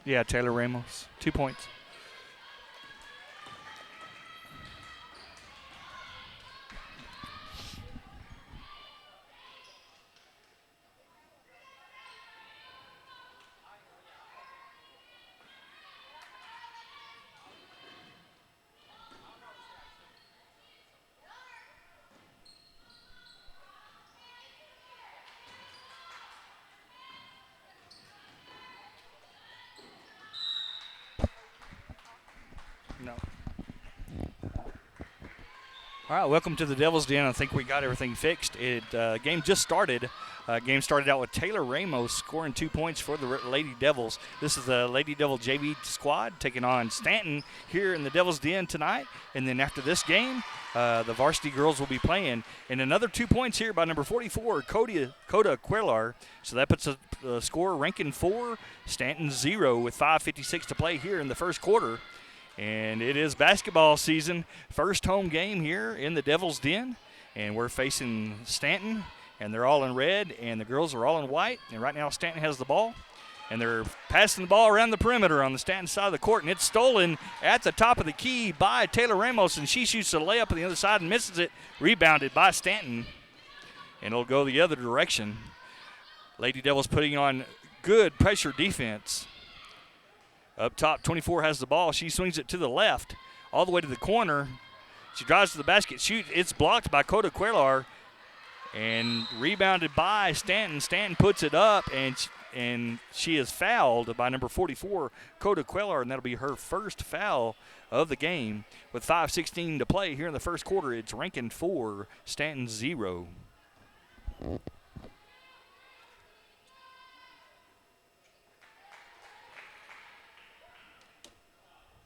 Yeah, Taylor Ramos. 2 points. No. All right, welcome to the Devil's Den. I think we got everything fixed. Game just started. Game started out with Taylor Ramos scoring 2 points for the Lady Devils. This is the Lady Devil JV squad taking on Stanton here in the Devil's Den tonight. And then after this game, the varsity girls will be playing. And another 2 points here by number 44, Coda Quellar. So that puts the score ranking 4, Stanton 0 with 5:56 to play here in the first quarter. And it is basketball season, first home game here in the Devil's Den. And we're facing Stanton, and they're all in red, and the girls are all in white. And right now Stanton has the ball, and they're passing the ball around the perimeter on the Stanton side of the court. And it's stolen at the top of the key by Taylor Ramos, and she shoots a layup on the other side and misses it. Rebounded by Stanton, and it'll go the other direction. Lady Devils putting on good pressure defense. Up top, 24 has the ball. She swings it to the left, all the way to the corner. She drives to the basket, shoots. It's blocked by Coda Quellar, and rebounded by Stanton. Stanton puts it up, and she is fouled by number 44, Coda Quellar, and that'll be her first foul of the game. With 5:16 to play here in the first quarter, it's ranking 4, Stanton 0.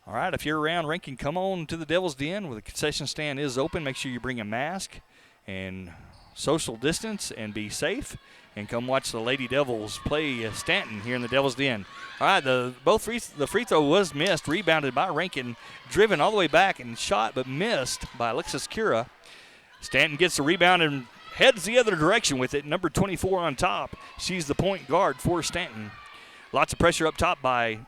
All right, if you're around Rankin, come on to the Devil's Den where the concession stand is open. Make sure you bring a mask and social distance and be safe. And come watch the Lady Devils play Stanton here in the Devil's Den. All right, the free throw was missed, rebounded by Rankin, driven all the way back and shot but missed by Alexis Cura. Stanton gets the rebound and heads the other direction with it. Number 24 on top. She's the point guard for Stanton. Lots of pressure up top by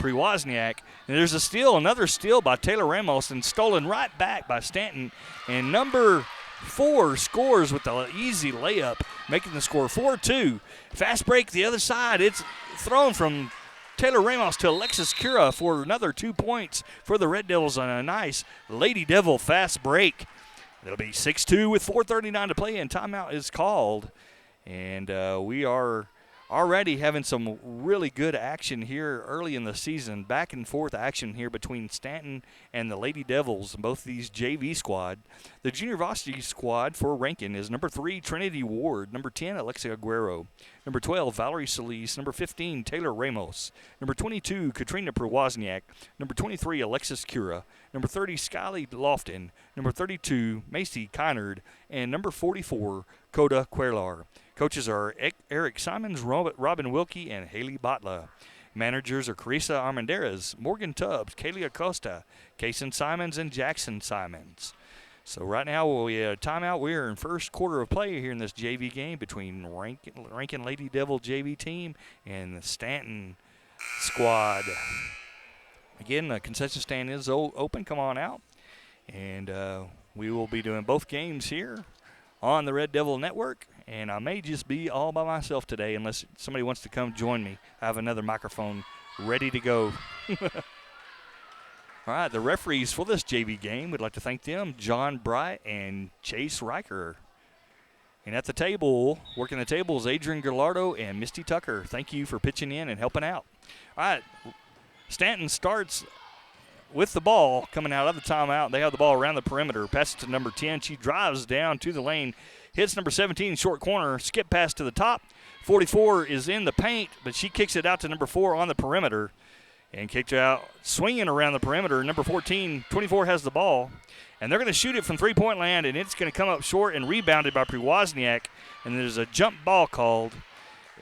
Priwozniak. And there's a steal, another steal by Taylor Ramos, and stolen right back by Stanton. And number 4 scores with the easy layup, making the score 4-2. Fast break the other side. It's thrown from Taylor Ramos to Alexis Cura for another 2 points for the Red Devils on a nice Lady Devil fast break. It'll be 6-2 with 4:39 to play, and timeout is called. And we are already having some really good action here early in the season. Back and forth action here between Stanton and the Lady Devils, both these JV squad. The junior varsity squad for Rankin is number 3, Trinity Ward. Number 10, Alexia Aguero. Number 12, Valerie Solis. Number 15, Taylor Ramos. Number 22, Katrina Priwozniak. Number 23, Alexis Cura. Number 30, Skyly Lofton. Number 32, Macy Kynard. And number 44, Coda Quellar. Coaches are Eric Simons, Robin Wilkie, and Haley Botla. Managers are Carissa Armendariz, Morgan Tubbs, Kaylee Acosta, Kason Simons, and Jackson Simons. So right now we have a timeout. We're in first quarter of play here in this JV game between Rankin Lady Devil JV team and the Stanton squad. Again, the concession stand is open. Come on out. And we will be doing both games here on the Red Devil Network. And I may just be all by myself today unless somebody wants to come join me. I have another microphone ready to go. All right, the referees for this JV game, we'd like to thank them, John Bright and Chase Riker. And at the table, working the table is Adrian Gallardo and Misty Tucker. Thank you for pitching in and helping out. All right, Stanton starts with the ball coming out of the timeout. They have the ball around the perimeter. Passes to number 10. She drives down to the lane. Hits number 17, short corner. Skip pass to the top. 44 is in the paint, but she kicks it out to number 4 on the perimeter. And kicked out, swinging around the perimeter. Number 14, 24 has the ball. And they're going to shoot it from three-point land, and it's going to come up short and rebounded by Priwozniak. And there's a jump ball called.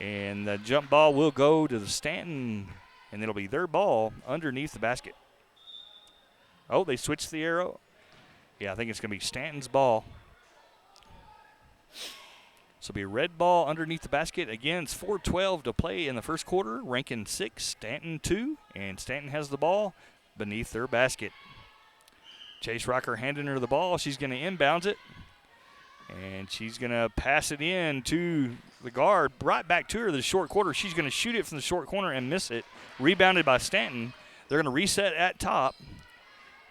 And the jump ball will go to the Stanton, and it'll be their ball underneath the basket. Oh, they switched the arrow. Yeah, I think it's going to be Stanton's ball. So it'll be a red ball underneath the basket. Again, it's 4:12 to play in the first quarter. Rankin 6, Stanton 2, and Stanton has the ball beneath their basket. Chase Rocker handing her the ball. She's going to inbounds it, and she's going to pass it in to the guard, right back to her, the short corner. She's going to shoot it from the short corner and miss it. Rebounded by Stanton. They're going to reset at top,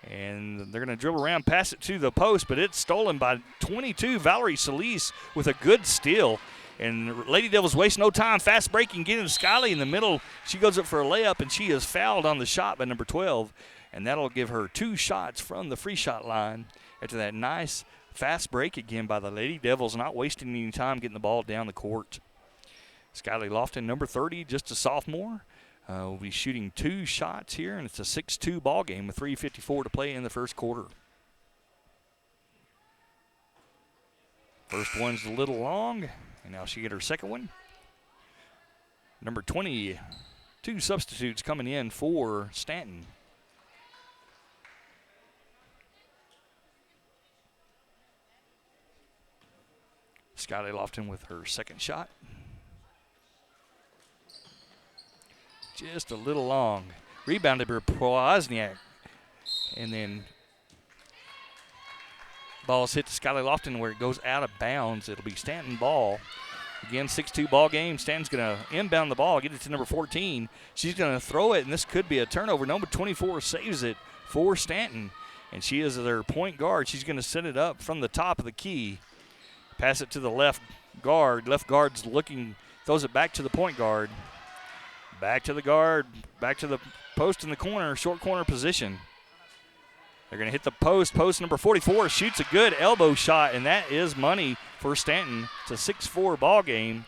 and they're going to dribble around, pass it to the post, but it's stolen by 22, Valerie Solis, with a good steal. And Lady Devils waste no time. Fast breaking, getting to Skyly in the middle. She goes up for a layup, and she is fouled on the shot by number 12. And that'll give her 2 shots from the free shot line after that nice fast break again by the Lady Devils, not wasting any time getting the ball down the court. Skyly Lofton, number 30, just a sophomore, will be shooting 2 shots here, and it's a 6-2 ball game with 3:54 to play in the first quarter. First one's a little long, and now she get her second one. Number 20, 2 substitutes coming in for Stanton. Skyly Lofton with her second shot. Just a little long. Rebounded by Wozniak. And then ball's hit to Skyly Lofton where it goes out of bounds. It'll be Stanton ball. Again, 6-2 ball game. Stanton's going to inbound the ball, get it to number 14. She's going to throw it, and this could be a turnover. Number 24 saves it for Stanton, and she is their point guard. She's going to set it up from the top of the key. Pass it to the left guard. Left guard's looking, throws it back to the point guard. Back to the guard, back to the post in the corner, short corner position. They're going to hit the post. Post number 44 shoots a good elbow shot, and that is money for Stanton. It's a 6-4 ball game.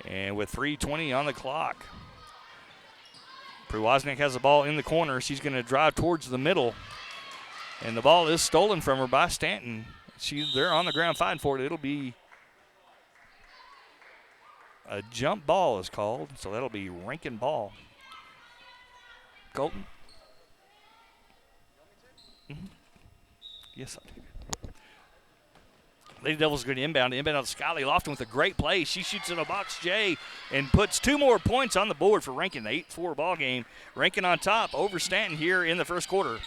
And with 3:20 on the clock. Wozniak has the ball in the corner. She's going to drive towards the middle. And the ball is stolen from her by Stanton. They're on the ground fighting for it. It'll be a jump ball is called, so that'll be Rankin ball. Colton? Mm-hmm. Yes, I do. Lady Devils are going to inbound to Skyly Lofton with a great play. She shoots in a box J and puts 2 more points on the board for Rankin. The 8-4 ball game. Rankin on top over Stanton here in the first quarter.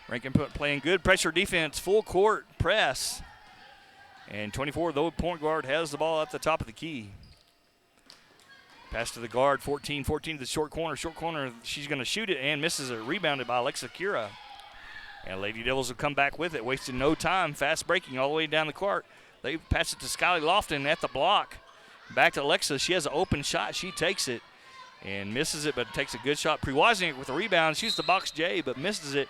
Rankin playing good pressure defense, full court press. And 24, the point guard, has the ball at the top of the key. Pass to the guard, 14 to the short corner. Short corner, she's going to shoot it and misses it. Rebounded by Alexa Kira. And Lady Devils will come back with it, wasting no time. Fast breaking all the way down the court. They pass it to Skyly Lofton at the block. Back to Alexa. She has an open shot. She takes it and misses it, but takes a good shot. Wozniak with a rebound. Shoots the box J, but misses it.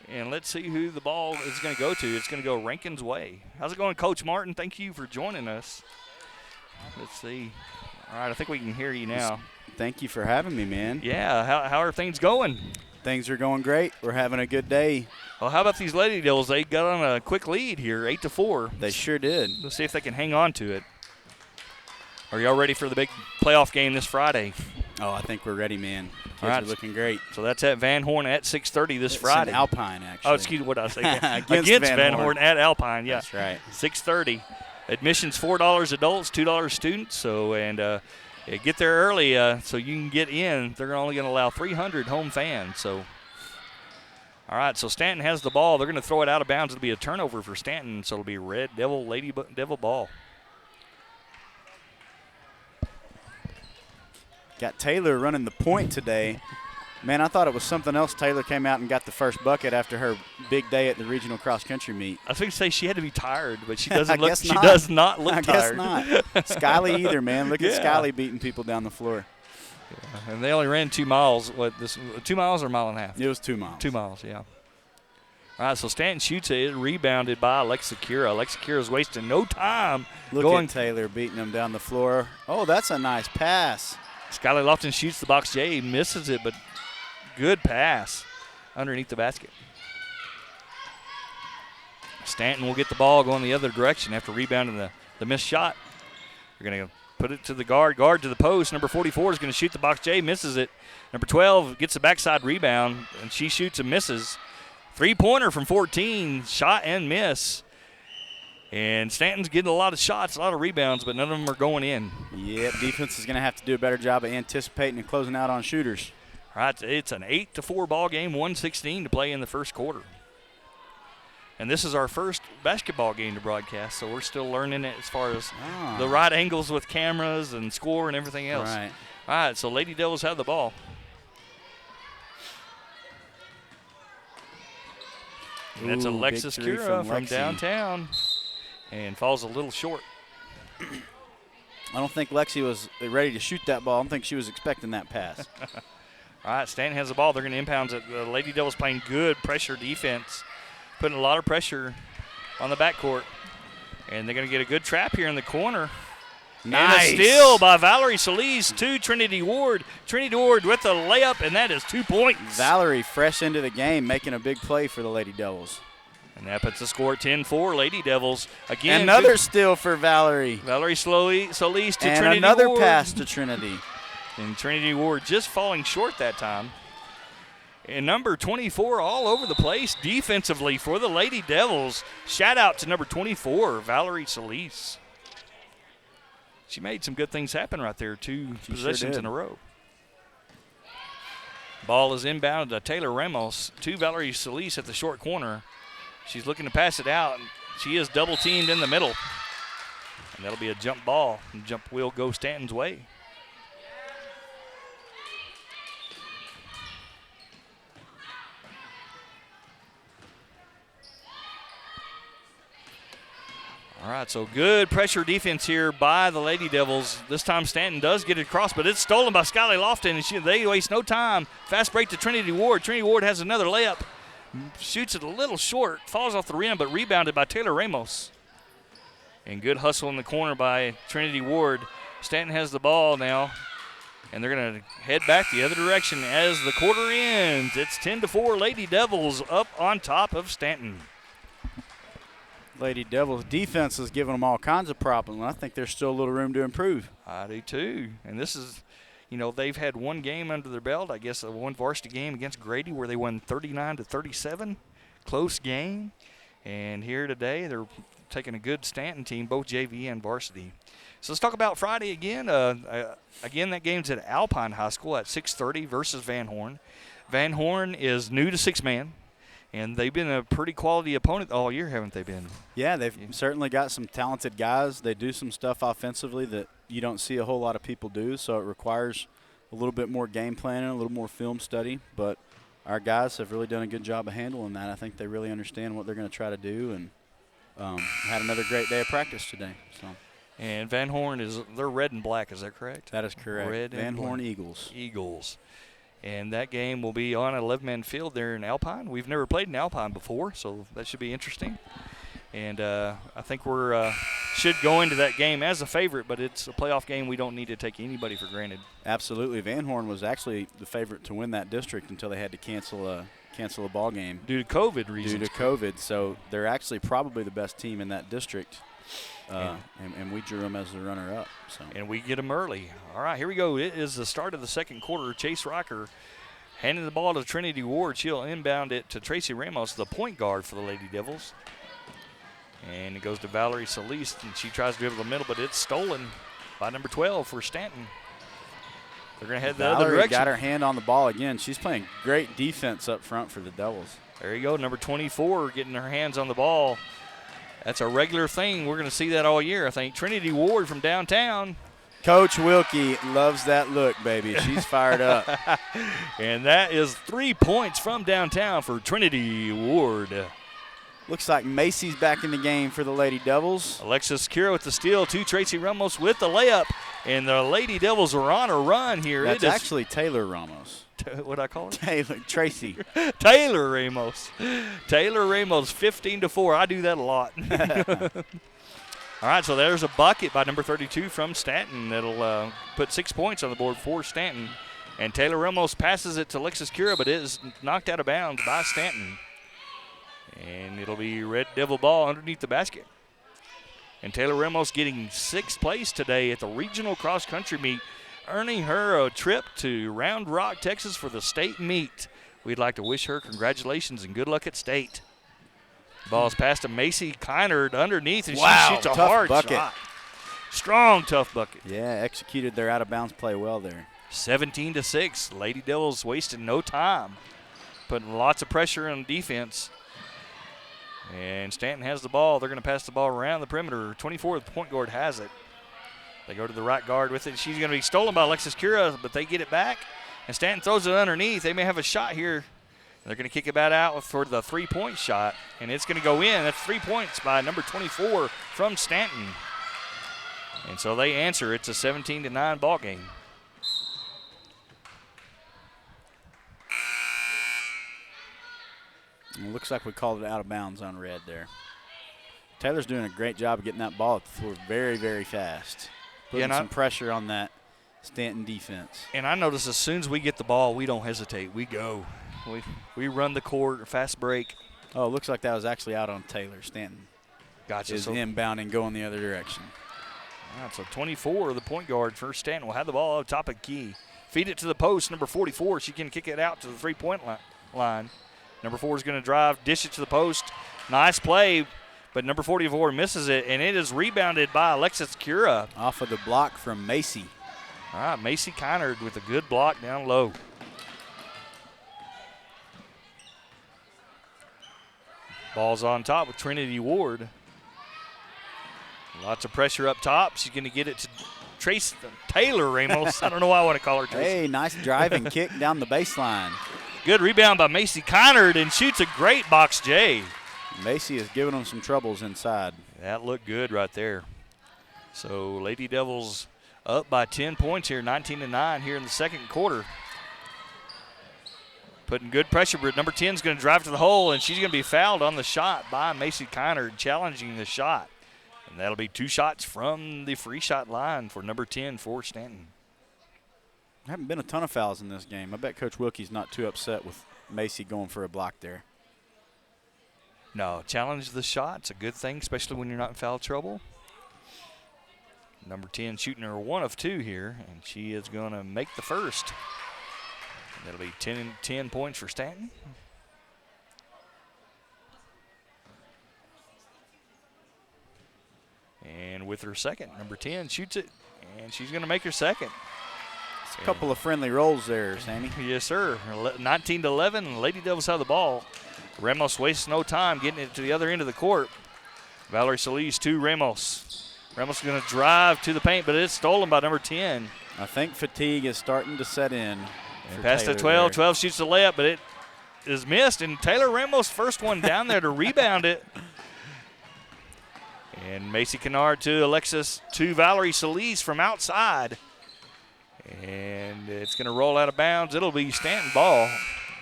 And let's see who the ball is going to go to. It's going to go Rankin's way. How's it going, Coach Martin? Thank you for joining us. Let's see. All right, I think we can hear you now. Thank you for having me, man. Yeah, how are things going? Things are going great. We're having a good day. Well, how about these Lady Devils? They got on a quick lead here, 8-4. They sure did. Let's see if they can hang on to it. Are y'all ready for the big playoff game this Friday? Oh, I think we're ready, man. Kids are looking great. So that's at Van Horn at 6:30 this Friday. In Alpine, actually. Oh, excuse me, what did I say? Against Van Horn at Alpine, yeah. That's right. 6:30. Admission's $4 adults, $2 students. So, get there early so you can get in. They're only going to allow 300 home fans. So, all right, so Stanton has the ball. They're going to throw it out of bounds. It'll be a turnover for Stanton, so it'll be Red Devil, Lady Devil ball. Got Taylor running the point today. Man, I thought it was something else. Taylor came out and got the first bucket after her big day at the regional cross-country meet. I was going to say she had to be tired, but she doesn't look. She does not look tired. I guess not. Skyly either, man. Look at Skyly beating people down the floor. Yeah. And they only ran 2 miles. 2 miles or a mile and a half? It was 2 miles. 2 miles, yeah. All right, so Stanton shoots it, rebounded by Alexa Kira. Alexa Kira's wasting no time. Look at Taylor beating them down the floor. Oh, that's a nice pass. Skyly Lofton shoots the box J, misses it, but good pass underneath the basket. Stanton will get the ball going the other direction after rebounding the missed shot. They're going to put it to the guard to the post. Number 44 is going to shoot the box J, misses it. Number 12 gets the backside rebound, and she shoots and misses. Three-pointer from 14, shot and miss. And Stanton's getting a lot of shots, a lot of rebounds, but none of them are going in. Yep, defense is going to have to do a better job of anticipating and closing out on shooters. All right, it's an 8-4 ball game, 1:16 to play in the first quarter. And this is our first basketball game to broadcast, so we're still learning it as far as the right angles with cameras and score and everything else. Right. All right, so Lady Devils have the ball. And that's Alexis Kira from downtown and falls a little short. I don't think Lexi was ready to shoot that ball. I don't think she was expecting that pass. All right, Stanton has the ball. They're going to inbound it. The Lady Devils playing good pressure defense, putting a lot of pressure on the backcourt. And they're going to get a good trap here in the corner. Nice. And a steal by Valerie Solis to Trinity Ward. Trinity Ward with a layup, and that is 2 points. Valerie fresh into the game, making a big play for the Lady Devils. And that puts the score at 10-4, Lady Devils. Again, another steal for Valerie. Valerie Solis to and Trinity another Ward. pass to Trinity. And Trinity Ward just falling short that time. And number 24 all over the place defensively for the Lady Devils. Shout out to number 24, Valerie Solis. She made some good things happen right there, two possessions in a row. Ball is inbounded to Taylor Ramos to Valerie Solis at the short corner. She's looking to pass it out. She is double teamed in the middle. And that'll be a jump ball. And jump will go Stanton's way. All right, so good pressure defense here by the Lady Devils. This time Stanton does get it across, but it's stolen by Skyly Lofton, and they waste no time. Fast break to Trinity Ward. Trinity Ward has another layup. Shoots it a little short, falls off the rim, but rebounded by Taylor Ramos. And good hustle in the corner by Trinity Ward. Stanton has the ball now, and they're going to head back the other direction as the quarter ends. It's 10-4, Lady Devils up on top of Stanton. Lady Devils defense is giving them all kinds of problems, and I think there's still a little room to improve. I do too. And this is, they've had one game under their belt, I guess one varsity game against Grady where they won 39-37. Close game. And here today they're taking a good Stanton team, both JV and varsity. So let's talk about Friday again. Again, that game's at Alpine High School at 6:30 versus Van Horn. Van Horn is new to six-man. And they've been a pretty quality opponent all year, haven't they been? Yeah, they've certainly got some talented guys. They do some stuff offensively that you don't see a whole lot of people do, so it requires a little bit more game planning, a little more film study. But our guys have really done a good job of handling that. I think they really understand what they're going to try to do, and had another great day of practice today. So. And Van Horn they're red and black, is that correct? That is correct. Red Van and Horn black. Eagles. And that game will be on an 11-man field there in Alpine. We've never played in Alpine before, so that should be interesting. And I think we should go into that game as a favorite, but it's a playoff game. We don't need to take anybody for granted. Absolutely. Van Horn was actually the favorite to win that district until they had to cancel a ball game. Due to COVID reasons. Due to COVID. So they're actually probably the best team in that district. And we drew them as the runner-up. So. And we get them early. All right, here we go. It is the start of the second quarter. Chase Rocker handing the ball to Trinity Ward. She'll inbound it to Tracy Ramos, the point guard for the Lady Devils. And it goes to Valerie Solis, and she tries to dribble the middle, but it's stolen by number 12 for Stanton. They're going to head the other Valerie direction. Got her hand on the ball again. She's playing great defense up front for the Devils. There you go, number 24 getting her hands on the ball. That's a regular thing. We're going to see that all year, I think. Trinity Ward from downtown. Coach Wilkie loves that look, baby. She's fired up. And that is 3 points from downtown for Trinity Ward. Looks like Macy's back in the game for the Lady Devils. Alexis Kira with the steal to Tracy Ramos with the layup. And the Lady Devils are on a run here. That's actually Taylor Ramos. What'd I call it? Tracy. Taylor Ramos. Taylor Ramos, 15-4. I do that a lot. All right, so there's a bucket by number 32 from Stanton. That'll put 6 points on the board for Stanton. And Taylor Ramos passes it to Alexis Kira, but it is knocked out of bounds by Stanton. And it'll be Red Devil ball underneath the basket. And Taylor Ramos getting 6th place today at the regional cross-country meet, earning her a trip to Round Rock, Texas for the state meet. We'd like to wish her congratulations and good luck at state. Ball's passed to Macy Kynard underneath, and Wow, she shoots a tough hard bucket. shot. Strong, tough bucket. Yeah, executed their out-of-bounds play well there. 17-6. Lady Devils wasted no time, putting lots of pressure on defense. And Stanton has the ball. They're going to pass the ball around the perimeter. 24, the point guard has it. They go to the right guard with it. She's going to be stolen by Alexis Cura, but they get it back. And Stanton throws it underneath. They may have a shot here. They're going to kick it back out for the three-point shot, and it's going to go in. That's 3 points by number 24 from Stanton. And so they answer. It's a 17-9 ball game. It looks like we called it out of bounds on red there. Taylor's doing a great job of getting that ball up the floor very, very fast. Putting some pressure on that Stanton defense. And I notice as soon as we get the ball, we don't hesitate. We go. We run the court, fast break. Oh, it looks like that was actually out on Taylor. Stanton Gotcha. is inbounding, going the other direction. All right, so 24, the point guard for Stanton, will have the ball up top of the key. Feed it to the post, number 44. She can kick it out to the three-point line. Number 4 is going to drive, dish it to the post. Nice play, but number 44 misses it, and it is rebounded by Alexis Cura. Off of the block from Macy. All right, Macy Kynard with a good block down low. Ball's on top with Trinity Ward. Lots of pressure up top. She's going to get it to Taylor Ramos. I don't know why I want to call her Tracy. Hey, nice driving kick down the baseline. Good rebound by Macy Kynard, and shoots a great box J. Macy is giving them some troubles inside. That looked good right there. So Lady Devils up by 10 points here, 19-9 here in the second quarter. Putting good pressure, but number 10 is going to drive to the hole, and she's going to be fouled on the shot by Macy Kynard, challenging the shot. And that'll be 2 shots from the free shot line for number 10 for Stanton. There haven't been a ton of fouls in this game. I bet Coach Wilkie's not too upset with Macy going for a block there. No, challenge the shot. It's a good thing, especially when you're not in foul trouble. Number 10 shooting her 1 of 2 here, and she is going to make the first. That'll be 10 points for Stanton. And with her second, number 10 shoots it, and she's going to make her second. A couple of friendly rolls there, Sammy. Yes, sir. 19-11, Lady Devils have the ball. Ramos wastes no time getting it to the other end of the court. Valerie Solis to Ramos. Ramos is going to drive to the paint, but it's stolen by number 10. I think fatigue is starting to set in. And pass to 12. 12 shoots the layup, but it is missed. And Taylor Ramos, first one down there to rebound it. And Macy Kynard to Alexis to Valerie Solis from outside. And it's going to roll out of bounds. It'll be Stanton ball.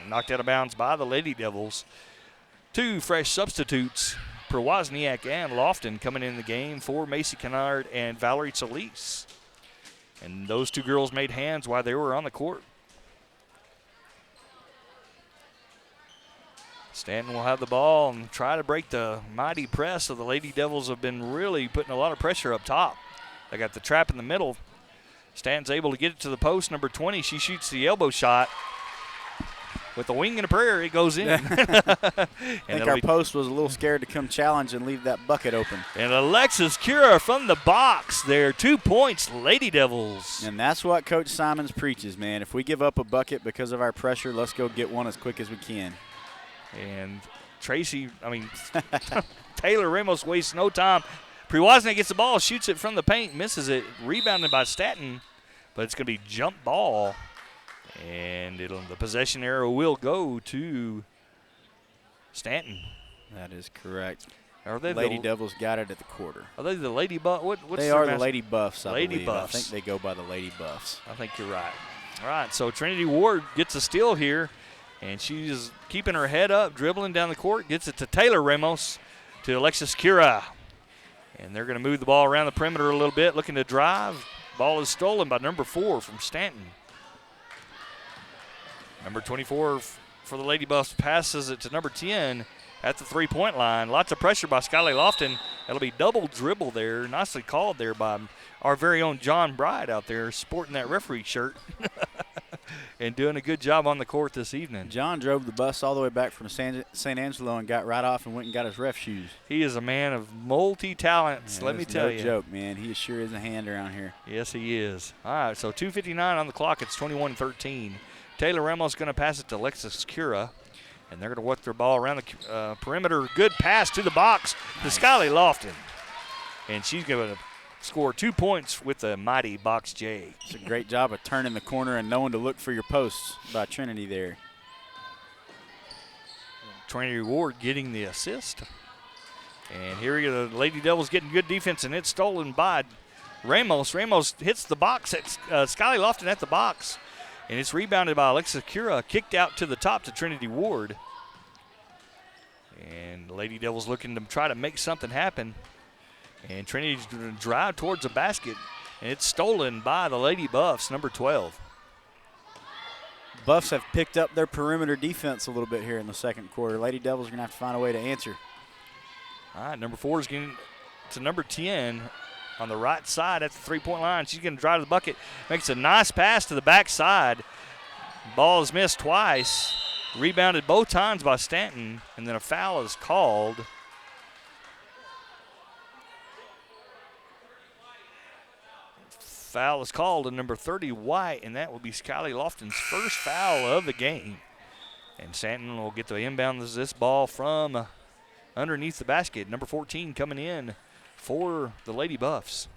Knocked out of bounds by the Lady Devils. 2 fresh substitutes, Prowazniak and Lofton, coming in the game for Macy Kynard and Valerie Solis. And those 2 girls made hands while they were on the court. Stanton will have the ball and try to break the mighty press. So the Lady Devils have been really putting a lot of pressure up top. They got the trap in the middle. Stanton's able to get it to the post. Number 20, she shoots the elbow shot. With a wing and a prayer, it goes in. I think our post was a little scared to come challenge and leave that bucket open. And Alexis Cura from the box there. 2 points, Lady Devils. And that's what Coach Simons preaches, man. If we give up a bucket because of our pressure, let's go get one as quick as we can. And Taylor Ramos wastes no time. Priwaznik gets the ball, shoots it from the paint, misses it. Rebounded by Stanton, but it's going to be jump ball. And the possession arrow will go to Stanton. That is correct. Are they Lady Devils got it at the quarter. Are they the Lady Buffs? They are the Lady Buffs, I Lady believe. Buffs. I think they go by the Lady Buffs. I think you're right. All right, so Trinity Ward gets a steal here, and she's keeping her head up, dribbling down the court, gets it to Taylor Ramos, to Alexis Cura. And they're going to move the ball around the perimeter a little bit, looking to drive. Ball is stolen by number 4 from Stanton. Number 24 for the Lady Buffs passes it to number 10 at the three-point line. Lots of pressure by Skylar Lofton. That'll be double dribble there. Nicely called there by our very own John Bride out there sporting that referee shirt. and doing a good job on the court this evening. John drove the bus all the way back from St. Angelo and got right off and went and got his ref shoes. He is a man of multi-talents, let me tell you. No joke, man. He sure is a hand around here. Yes, he is. All right, so 2:59 on the clock. It's 21-13. Taylor Ramos going to pass it to Alexis Cura, and they're going to work their ball around the perimeter. Good pass to the box to Skyly Lofton, and she's going to score 2 points with the mighty Box J. It's a great job of turning the corner and knowing to look for your posts by Trinity there. Trinity Ward getting the assist. And here we go, the Lady Devils getting good defense, and it's stolen by Ramos. Ramos hits the box at Skyly Lofton at the box, and it's rebounded by Alexa Cura, kicked out to the top to Trinity Ward. And the Lady Devils looking to try to make something happen. And Trinity's going to drive towards the basket, and it's stolen by the Lady Buffs, number 12. Buffs have picked up their perimeter defense a little bit here in the second quarter. Lady Devils are going to have to find a way to answer. All right, number 4 is getting to number 10 on the right side at the three-point line. She's going to drive to the bucket, makes a nice pass to the backside. Ball is missed twice, rebounded both times by Stanton, and then a foul is called. Foul is called on number 30, White, and that will be Skyly Lofton's first foul of the game. And Stanton will get the inbound this ball from underneath the basket. Number 14 coming in for the Lady Buffs.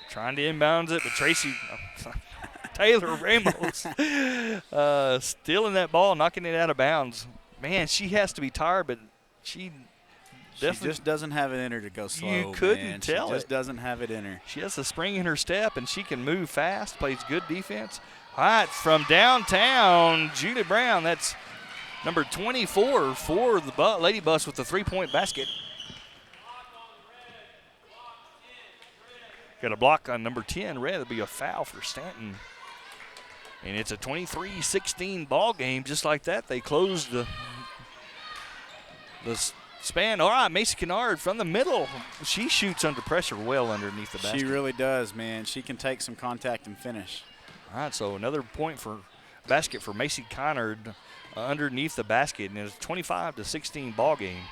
Trying to inbounds it, but Tracy Taylor Ramos stealing that ball, knocking it out of bounds. Man, she has to be tired, but she just doesn't have it in her to go slow. You couldn't tell She just doesn't have it in her. She has the spring in her step, and she can move fast, plays good defense. All right, from downtown, Julie Brown, that's number 24 for the Lady Buffs with the three-point basket. Got a block on number 10, Red. It'll be a foul for Stanton. And it's a 23-16 ball game. Just like that, they closed the span. All right, Macy Kennard from the middle. She shoots under pressure well underneath the basket. She really does, man. She can take some contact and finish. All right, so another point for basket for Macy Kennard underneath the basket. And it's a 25-16 ball game.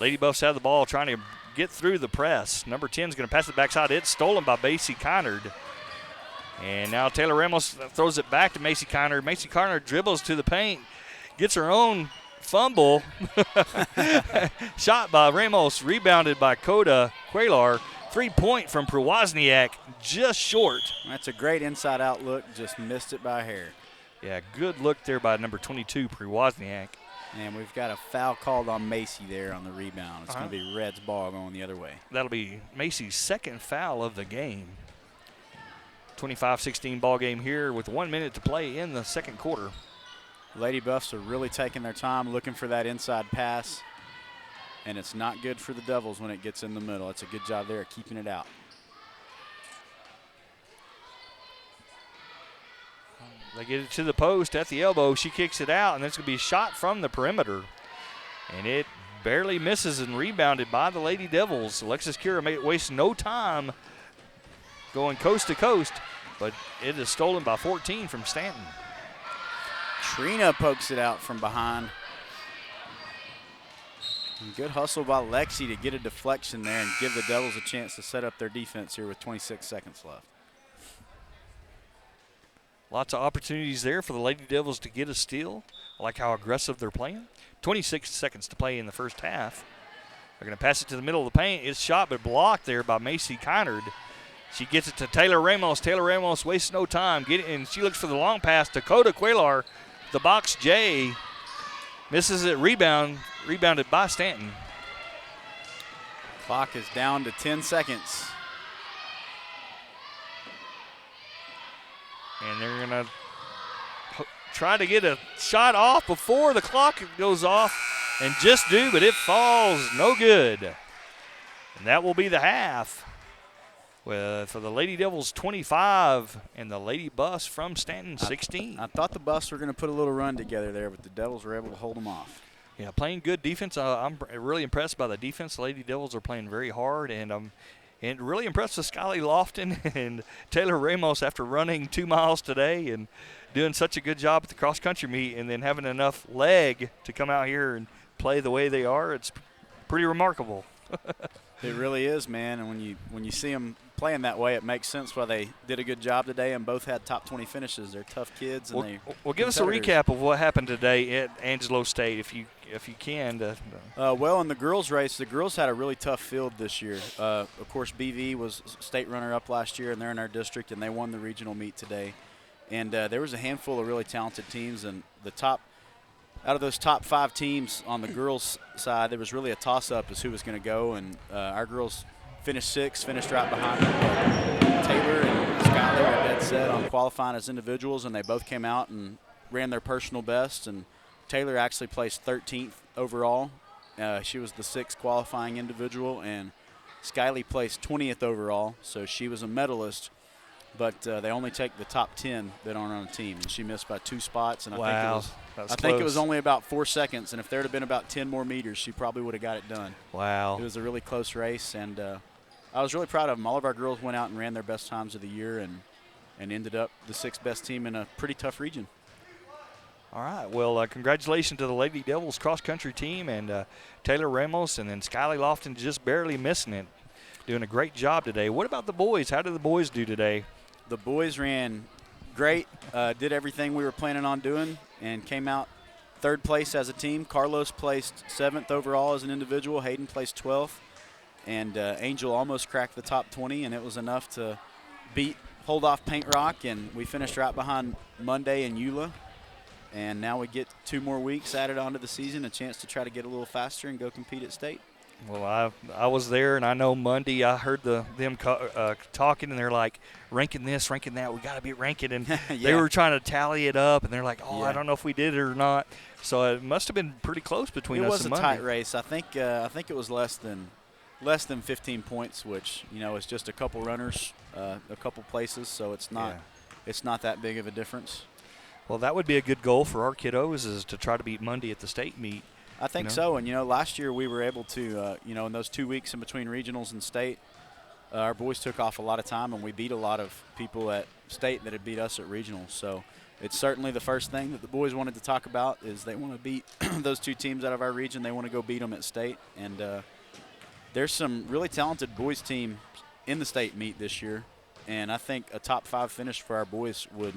Lady Buffs have the ball trying to get through the press. Number 10 is going to pass it backside. It's stolen by Macy Kennard. And now Taylor Ramos throws it back to Macy Kennard. Macy Kennard dribbles to the paint, gets her own fumble. Shot by Ramos, rebounded by Coda Quaylar. 3-point from Prowozniak, just short. That's a great inside-out look, just missed it by a hair. Yeah, good look there by number 22, Prowozniak. And we've got a foul called on Macy there on the rebound. It's going to be Red's ball going the other way. That'll be Macy's second foul of the game. 25-16 ball game here with 1 minute to play in the second quarter. Lady Buffs are really taking their time looking for that inside pass, and it's not good for the Devils when it gets in the middle. It's a good job there of keeping it out. They get it to the post at the elbow. She kicks it out, and it's going to be a shot from the perimeter. And it barely misses and rebounded by the Lady Devils. Alexis Cura wastes no time going coast to coast, but it is stolen by 14 from Stanton. Trina pokes it out from behind. And good hustle by Lexi to get a deflection there and give the Devils a chance to set up their defense here with 26 seconds left. Lots of opportunities there for the Lady Devils to get a steal. I like how aggressive they're playing. 26 seconds to play in the first half. They're going to pass it to the middle of the paint. It's shot but blocked there by Macy Kennard. She gets it to Taylor Ramos. Taylor Ramos wastes no time. And she looks for the long pass to Coda Quaylar. The Box J misses it. Rebounded by Stanton. Clock is down to 10 seconds. And they're going to try to get a shot off before the clock goes off. And just do, but it falls no good. And that will be the half. For the Lady Devils 25 and the Lady Buffs from Stanton 16. I thought the Buffs were going to put a little run together there, but the Devils were able to hold them off. Yeah, playing good defense. I'm really impressed by the defense. The Lady Devils are playing very hard, and really impressed with Skyly Lofton and Taylor Ramos after running 2 miles today and doing such a good job at the cross-country meet, and then having enough leg to come out here and play the way they are. It's pretty remarkable. It really is, man. And when you see them playing that way, it makes sense why they did a good job today and both had top 20 finishes. They're tough kids. And well, give us a recap of what happened today at Angelo State, if you can. Well, in the girls' race, the girls had a really tough field this year. Of course, BV was state runner-up last year, and they're in our district, and they won the regional meet today. And there was a handful of really talented teams, and out of those top 5 teams on the girls' side, there was really a toss-up as who was going to go, and our girls finished 6th, finished right behind them. Taylor and Skyler were dead set on qualifying as individuals, and they both came out and ran their personal best. And Taylor actually placed 13th overall. She was the 6th qualifying individual, and Skyly placed 20th overall, so she was a medalist. But they only take the top 10 that aren't on a team, and she missed by 2 spots. And wow. I think it was only about 4 seconds, and if there had been about 10 more meters, she probably would have got it done. Wow. It was a really close race, and I was really proud of them. All of our girls went out and ran their best times of the year and ended up the 6th best team in a pretty tough region. All right. Well, congratulations to the Lady Devils cross-country team and Taylor Ramos, and then Skyly Lofton just barely missing it, doing a great job today. What about the boys? How did the boys do today? The boys ran great, did everything we were planning on doing, and came out 3rd place as a team. Carlos placed 7th overall as an individual. Hayden placed 12th. And Angel almost cracked the top 20, and it was enough to hold off Paint Rock, and we finished right behind Monday and Eula. And now we get 2 more weeks added onto the season, a chance to try to get a little faster and go compete at state. Well, I was there, and I know Monday I heard them talking, and they're like, ranking this, ranking that. We got to be ranking. And yeah. They were trying to tally it up, and they're like, yeah. I don't know if we did it or not. So it must have been pretty close between us and Monday. It was a tight race. I think it was less than 15 points, which, is just a couple runners, a couple places, so it's not that big of a difference. Well, that would be a good goal for our kiddos, is to try to beat Monday at the state meet. I think so. And, last year we were able to, in those 2 weeks in between regionals and state, our boys took off a lot of time, and we beat a lot of people at state that had beat us at regionals. So it's certainly the first thing that the boys wanted to talk about is they want to beat those 2 teams out of our region. They want to go beat them at state. And there's some really talented boys team in the state meet this year. And I think a top 5 finish for our boys would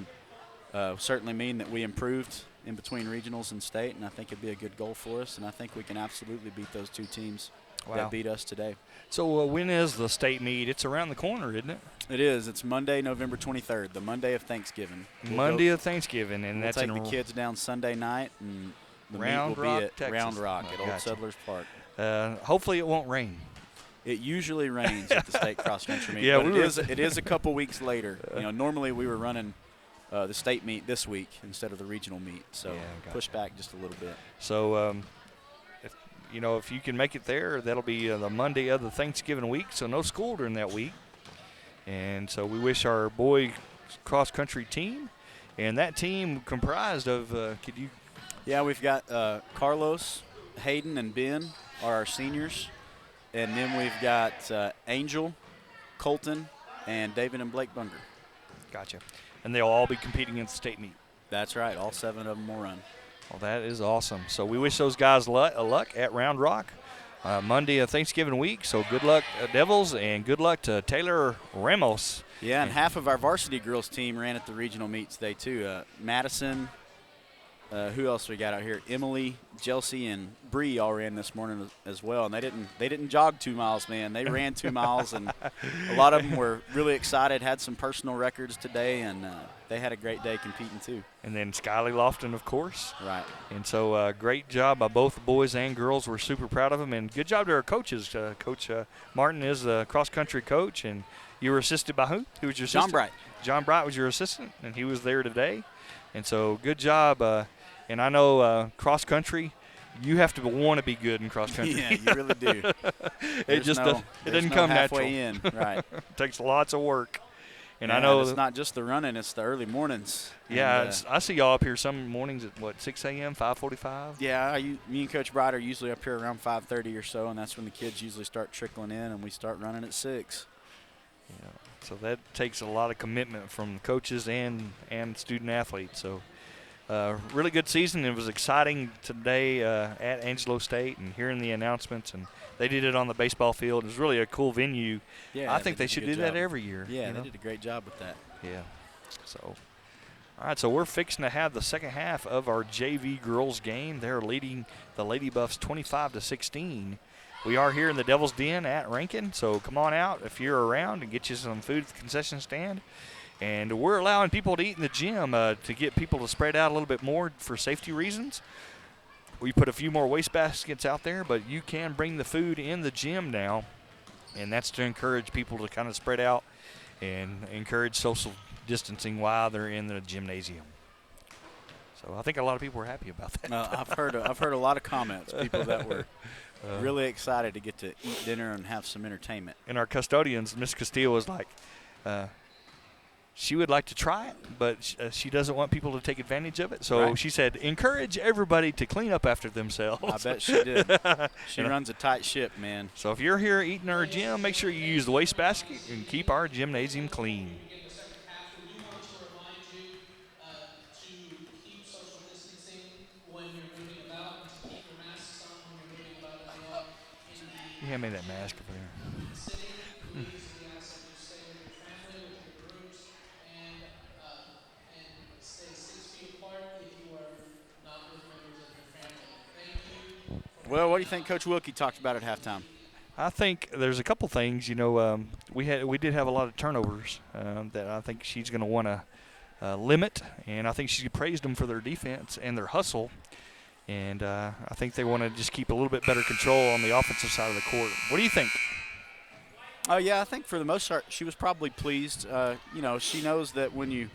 certainly mean that we improved in between regionals and state, and I think it'd be a good goal for us, and I think we can absolutely beat those 2 teams that beat us today. So when is the state meet? It's around the corner, isn't it? It is. It's Monday, November 23rd, the Monday of Thanksgiving. Monday of Thanksgiving, and we'll take the kids down Sunday night, and the meet will be at Texas. Round Rock at Old Settlers Park. Hopefully it won't rain. It usually rains at the state cross-country meet, yeah, but it is a couple weeks later. Normally we were running the state meet this week instead of the regional meet, so push back just a little bit. So, if you can make it there, that'll be the Monday of the Thanksgiving week, so no school during that week. And so we wish our boy cross-country team, and that team comprised of, Yeah, we've got Carlos, Hayden, and Ben are our seniors, and then we've got Angel, Colton, and David and Blake Bunger. Gotcha. And they'll all be competing in the state meet. That's right. All 7 of them will run. Well, that is awesome. So we wish those guys luck at Round Rock Monday of Thanksgiving week. So good luck, Devils, and good luck to Taylor Ramos. Yeah, and half of our varsity girls team ran at the regional meet today, too. Madison, who else we got out here? Emily, Chelsea, and Bree all ran this morning as well. And they didn't jog 2 miles, man. They ran 2 miles, and a lot of them were really excited, had some personal records today, and they had a great day competing too. And then Skyly Lofton, of course. Right. And so great job by both the boys and girls. We're super proud of them. And good job to our coaches. Coach Martin is the cross-country coach, and you were assisted by who? Who was your assistant? John Bright. John Bright was your assistant, and he was there today. And so good job. And I know cross-country, you have to want to be good in cross-country. Yeah, you really do. It doesn't come natural. Halfway in, right. It takes lots of work. And I know it's not just the running; it's the early mornings. Yeah, I see y'all up here some mornings at 6 a.m., 5:45. Yeah, me and Coach Bright are usually up here around 5:30 or so, and that's when the kids usually start trickling in, and we start running at 6. Yeah, so that takes a lot of commitment from coaches and student athletes. So, really good season. It was exciting today at Angelo State and hearing the announcements, and they did it on the baseball field. It was really a cool venue. Yeah, I think they should do that every year. Yeah, they did a great job with that. Yeah. So, all right, so we're fixing to have the second half of our JV girls game. They're leading the Lady Buffs 25-16. We are here in the Devil's Den at Rankin, so come on out if you're around and get you some food at the concession stand. And we're allowing people to eat in the gym to get people to spread out a little bit more for safety reasons. We put a few more waste baskets out there, but you can bring the food in the gym now, and that's to encourage people to kind of spread out and encourage social distancing while they're in the gymnasium. So I think a lot of people were happy about that. I've heard a lot of comments, people that were really excited to get to eat dinner and have some entertainment. And our custodians, Miss Castillo, was like, she would like to try it, but she doesn't want people to take advantage of it. So she said, encourage everybody to clean up after themselves. I bet she did. She runs a tight ship, man. So if you're here eating our gym, make sure you use the waste basket and keep our gymnasium clean. You hand me that mask over there. Well, what do you think Coach Wilkie talked about at halftime? I think there's a couple things. You know, we did have a lot of turnovers that I think she's going to want to limit, and I think she praised them for their defense and their hustle. And I think they want to just keep a little bit better control on the offensive side of the court. What do you think? Oh, yeah, I think for the most part she was probably pleased. You know, she knows that when you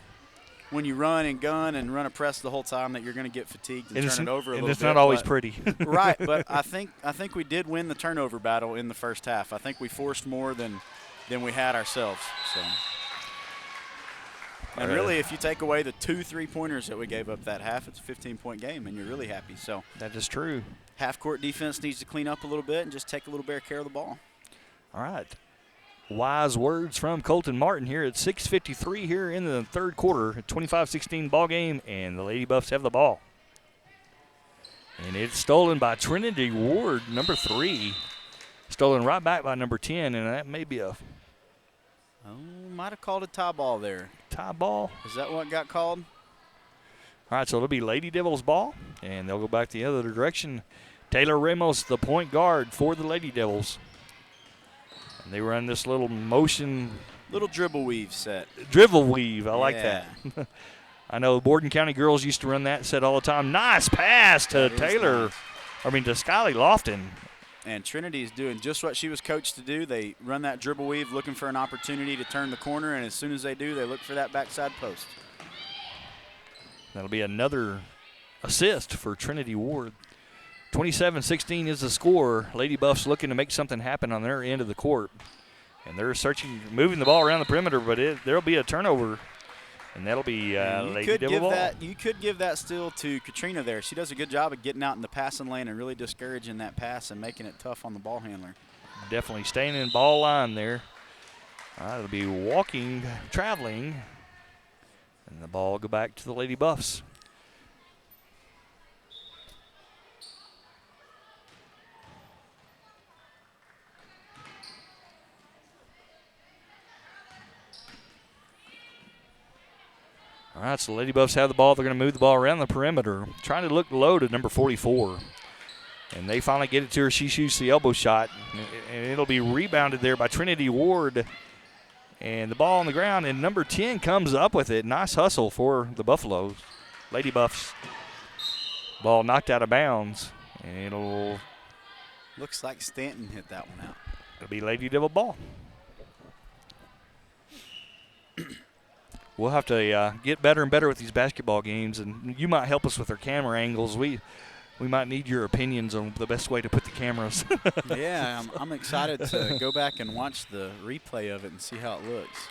run and gun and run a press the whole time that you're going to get fatigued and turn it over a little bit. And it's not always pretty. Right, but I think we did win the turnover battle in the first half. I think we forced more than we had ourselves. So. And really, if you take away the 2 3-pointers that we gave up that half, it's a 15-point game, and you're really happy. So that is true. Half-court defense needs to clean up a little bit and just take a little better care of the ball. All right. Wise words from Colton Martin here at 6:53 here in the third quarter, 25-16 ball game, and the Lady Buffs have the ball. And it's stolen by Trinity Ward, number 3. Stolen right back by number 10, and that may be a might have called a tie ball there. Tie ball. Is that what got called? All right, so it'll be Lady Devils ball, and they'll go back the other direction. Taylor Ramos, the point guard for the Lady Devils. And they run this little motion. Little dribble weave set. Dribble weave, I like that. I know Borden County girls used to run that set all the time. Nice pass to Taylor. Nice. I mean, to Skyly Lofton. And Trinity is doing just what she was coached to do. They run that dribble weave looking for an opportunity to turn the corner, and as soon as they do, they look for that backside post. That'll be another assist for Trinity Ward. 27-16 is the score. Lady Buffs looking to make something happen on their end of the court. And they're searching, moving the ball around the perimeter, but there'll be a turnover. And that'll be Lady Devil ball. You could give that still to Katrina there. She does a good job of getting out in the passing lane and really discouraging that pass and making it tough on the ball handler. Definitely staying in ball line there. All right, it'll be walking, traveling. And the ball will go back to the Lady Buffs. All right, so the Lady Buffs have the ball. They're going to move the ball around the perimeter, trying to look low to number 44. And they finally get it to her. She shoots the elbow shot, and it'll be rebounded there by Trinity Ward. And the ball on the ground, and number 10 comes up with it. Nice hustle for the Buffaloes. Lady Buffs. Ball knocked out of bounds, and it'll. Looks like Stanton hit that one out. It'll be Lady Devil ball. We'll have to get better and better with these basketball games, and you might help us with our camera angles. We might need your opinions on the best way to put the cameras. Yeah, I'm excited to go back and watch the replay of it and see how it looks.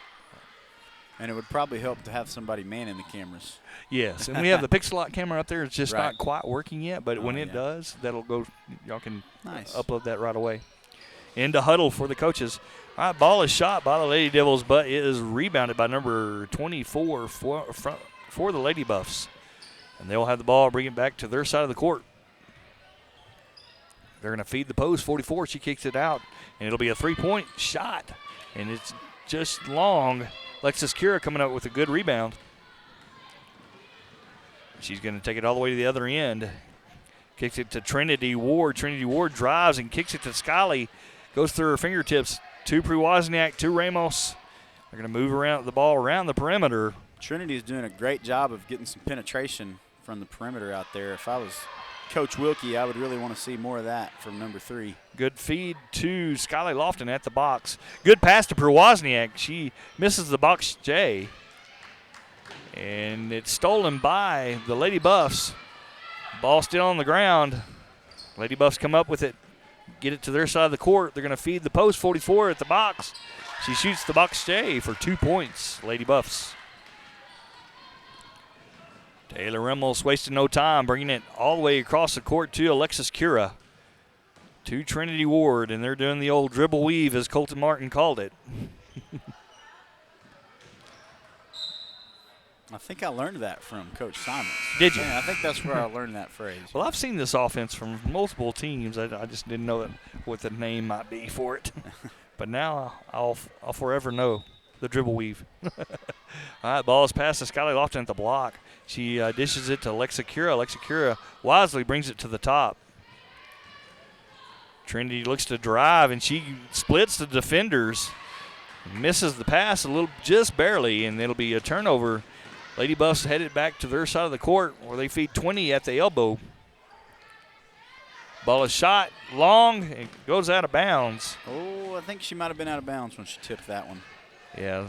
And it would probably help to have somebody manning the cameras. Yes, and we have the Pixel camera up there. It's just Right. not quite working yet, but when it yeah. does, that'll go. Y'all can Nice. upload that right away. Into huddle for the coaches. All right, ball is shot by the Lady Devils, but it is rebounded by number 24 for the Lady Buffs. And they'll have the ball, bring it back to their side of the court. They're going to feed the post. 44, she kicks it out, and it'll be a three-point shot. And it's just long. Alexis Kira coming up with a good rebound. She's going to take it all the way to the other end. Kicks it to Trinity Ward. Trinity Ward drives and kicks it to Skyly. Goes through her fingertips. To Priwozniak, to Ramos. They're going to move around the ball around the perimeter. Trinity's doing a great job of getting some penetration from the perimeter out there. If I was Coach Wilkie, I would really want to see more of that from number 3. Good feed to Skyly Lofton at the box. Good pass to Priwozniak. She misses the box J. And it's stolen by the Lady Buffs. Ball still on the ground. Lady Buffs come up with it. Get it to their side of the court. They're going to feed the post. 44 at the box. She shoots the box J for 2 points. Lady Buffs. Taylor Remmels wasting no time, bringing it all the way across the court to Alexis Kira. To Trinity Ward, and they're doing the old dribble weave, as Colton Martin called it. I think I learned that from Coach Simons. Did you? Yeah, I think that's where I learned that phrase. Well, I've seen this offense from multiple teams. I just didn't know what the name might be for it. But now I'll forever know the dribble weave. All right, ball is passed to Skyly Lofton at the block. She dishes it to Alexa Kira. Alexa Kira wisely brings it to the top. Trinity looks to drive, and she splits the defenders. Misses the pass just barely, and it'll be a turnover. Lady Buffs headed back to their side of the court where they feed 20 at the elbow. Ball is shot long and goes out of bounds. Oh, I think she might have been out of bounds when she tipped that one. Yeah,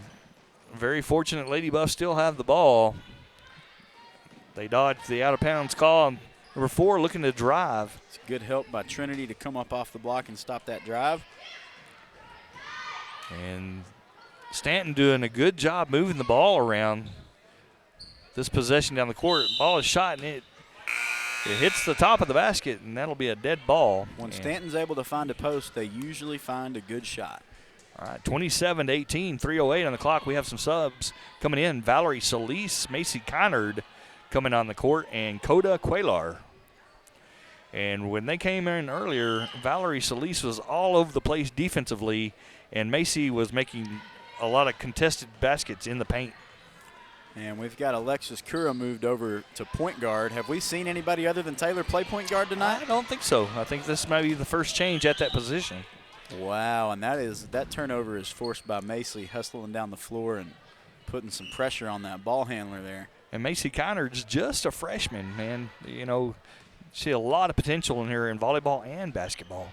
very fortunate Lady Buffs still have the ball. They dodged the out-of-bounds call. Number 4 looking to drive. It's good help by Trinity to come up off the block and stop that drive. And Stanton doing a good job moving the ball around. This possession down the court, ball is shot, and it hits the top of the basket, and that'll be a dead ball. When Stanton's able to find a post, they usually find a good shot. All right, 27-18, 3:08 on the clock. We have some subs coming in. Valerie Solis, Macy Connard coming on the court, and Coda Quaylar. And when they came in earlier, Valerie Solis was all over the place defensively, and Macy was making a lot of contested baskets in the paint. And we've got Alexis Kura moved over to point guard. Have we seen anybody other than Taylor play point guard tonight? I don't think so. I think this might be the first change at that position. Wow, and that turnover is forced by Macy hustling down the floor and putting some pressure on that ball handler there. And Macy Connard's just a freshman, man. You know, she had a lot of potential in here in volleyball and basketball.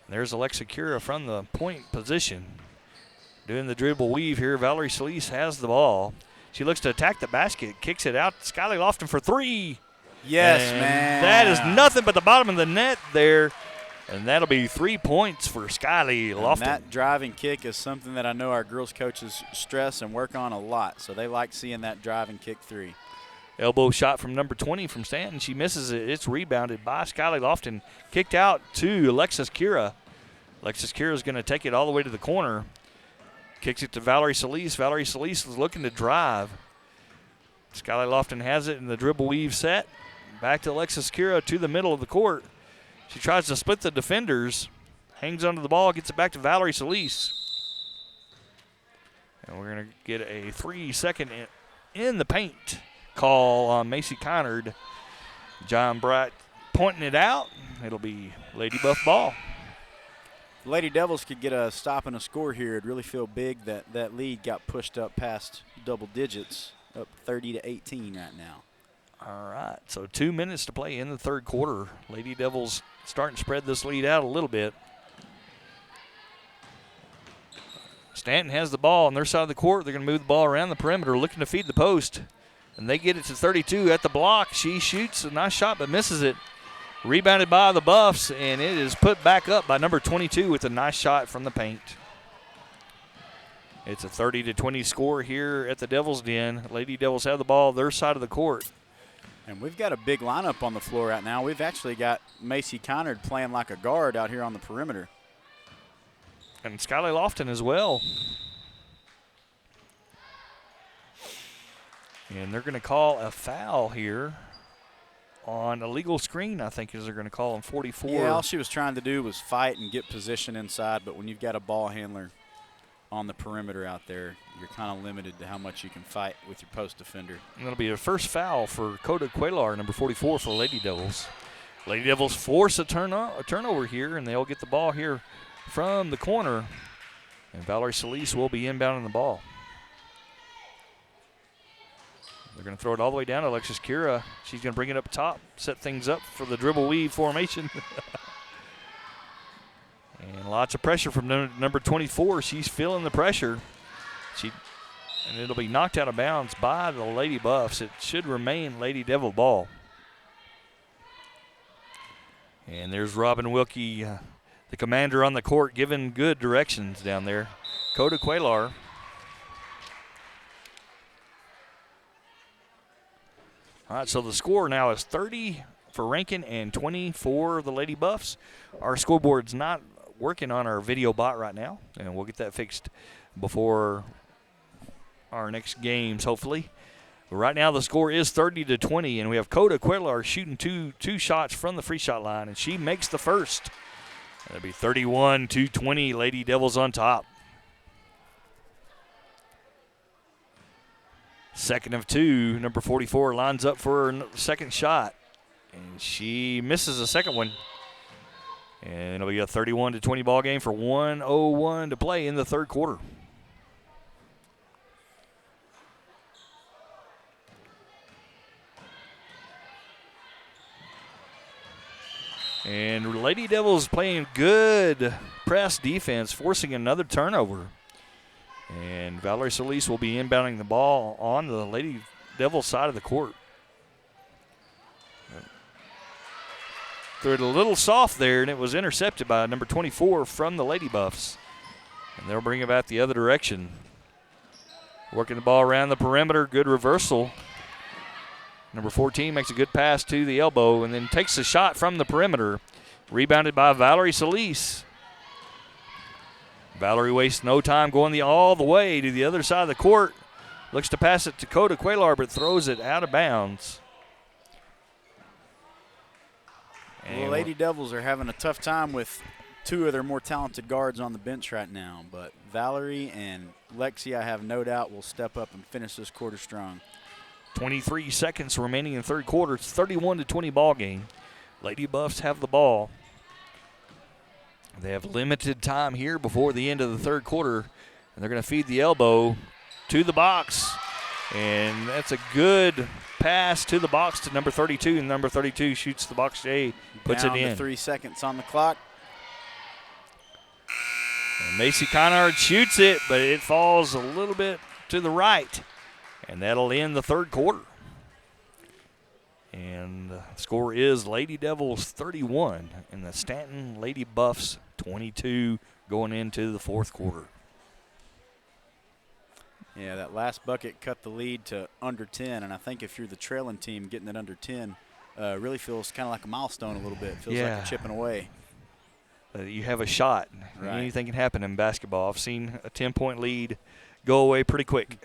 There's Alexa Kura from the point position. Doing the dribble weave here. Valerie Solis has the ball. She looks to attack the basket, kicks it out. Skyly Lofton for 3. Yes, and man. That is nothing but the bottom of the net there. And that'll be 3 points for Skyly Lofton. And that driving kick is something that I know our girls coaches stress and work on a lot. So they like seeing that driving kick 3. Elbow shot from number 20 from Stanton. She misses it. It's rebounded by Skyly Lofton. Kicked out to Alexis Kira. Alexis Kira is going to take it all the way to the corner. Kicks it to Valerie Solis. Valerie Solis is looking to drive. Skyly Lofton has it in the dribble weave set. Back to Alexis Kira to the middle of the court. She tries to split the defenders. Hangs onto the ball, gets it back to Valerie Solis. And we're going to get a 3-second in the paint call on Macy Connard. John Bright pointing it out. It'll be Lady Buff ball. Lady Devils could get a stop and a score here. It'd really feel big that that lead got pushed up past double digits, up 30-18 right now. All right, so 2 minutes to play in the third quarter. Lady Devils starting to spread this lead out a little bit. Stanton has the ball on their side of the court. They're going to move the ball around the perimeter, looking to feed the post. And they get it to 32 at the block. She shoots a nice shot but misses it. Rebounded by the Buffs, and it is put back up by number 22 with a nice shot from the paint. It's a 30-20 score here at the Devil's Den. Lady Devils have the ball their side of the court. And we've got a big lineup on the floor right now. We've actually got Macy Conard playing like a guard out here on the perimeter. And Skylar Lofton as well. And they're going to call a foul here on a legal screen, I think, is they're going to call on 44. Yeah, all she was trying to do was fight and get position inside, but when you've got a ball handler on the perimeter out there, you're kind of limited to how much you can fight with your post defender. And that'll be a first foul for Coda Quaylar, number 44 for the Lady Devils. Lady Devils force a turnover here, and they'll get the ball here from the corner. And Valerie Solis will be inbounding the ball. They're going to throw it all the way down to Alexis Kira. She's going to bring it up top, set things up for the dribble weave formation. And lots of pressure from number 24. She's feeling the pressure. And it'll be knocked out of bounds by the Lady Buffs. It should remain Lady Devil ball. And there's Robin Wilkie, the commander on the court, giving good directions down there. Coda Quaylar. All right, so the score now is 30 for Rankin and 20 for the Lady Buffs. Our scoreboard's not working on our video bot right now, and we'll get that fixed before our next games, hopefully. But right now the score is 30-20, and we have Coda Quaylar shooting two shots from the free shot line, and she makes the first. That'll be 31-20, Lady Devils on top. Second of two, number 44 lines up for her second shot, and she misses the second one. And it'll be a 31-20 ball game for 1:01 to play in the third quarter. And Lady Devils playing good press defense, forcing another turnover. And Valerie Solis will be inbounding the ball on the Lady Devils side of the court. Threw it a little soft there, and it was intercepted by number 24 from the Lady Buffs. And they'll bring it back the other direction. Working the ball around the perimeter, good reversal. Number 14 makes a good pass to the elbow and then takes a shot from the perimeter. Rebounded by Valerie Solis. Valerie wastes no time going all the way to the other side of the court. Looks to pass it to Coda Quaylar, but throws it out of bounds. Well, the Lady Devils are having a tough time with two of their more talented guards on the bench right now. But Valerie and Lexi, I have no doubt, will step up and finish this quarter strong. 23 seconds remaining in the third quarter. It's 31-20 ball game. Lady Buffs have the ball. They have limited time here before the end of the third quarter, and they're going to feed the elbow to the box. And that's a good pass to the box to number 32, and number 32 shoots the box J, puts Down it in. To 3 seconds on the clock. And Macy Conard shoots it, but it falls a little bit to the right, and that'll end the third quarter. And the score is Lady Devils 31 and the Stanton Lady Buffs 22 going into the fourth quarter. Yeah, that last bucket cut the lead to under 10, and I think if you're the trailing team, getting it under 10 really feels kind of like a milestone a little bit. It feels like you're chipping away. You have a shot. Right. Anything can happen in basketball. I've seen a 10-point lead go away pretty quick.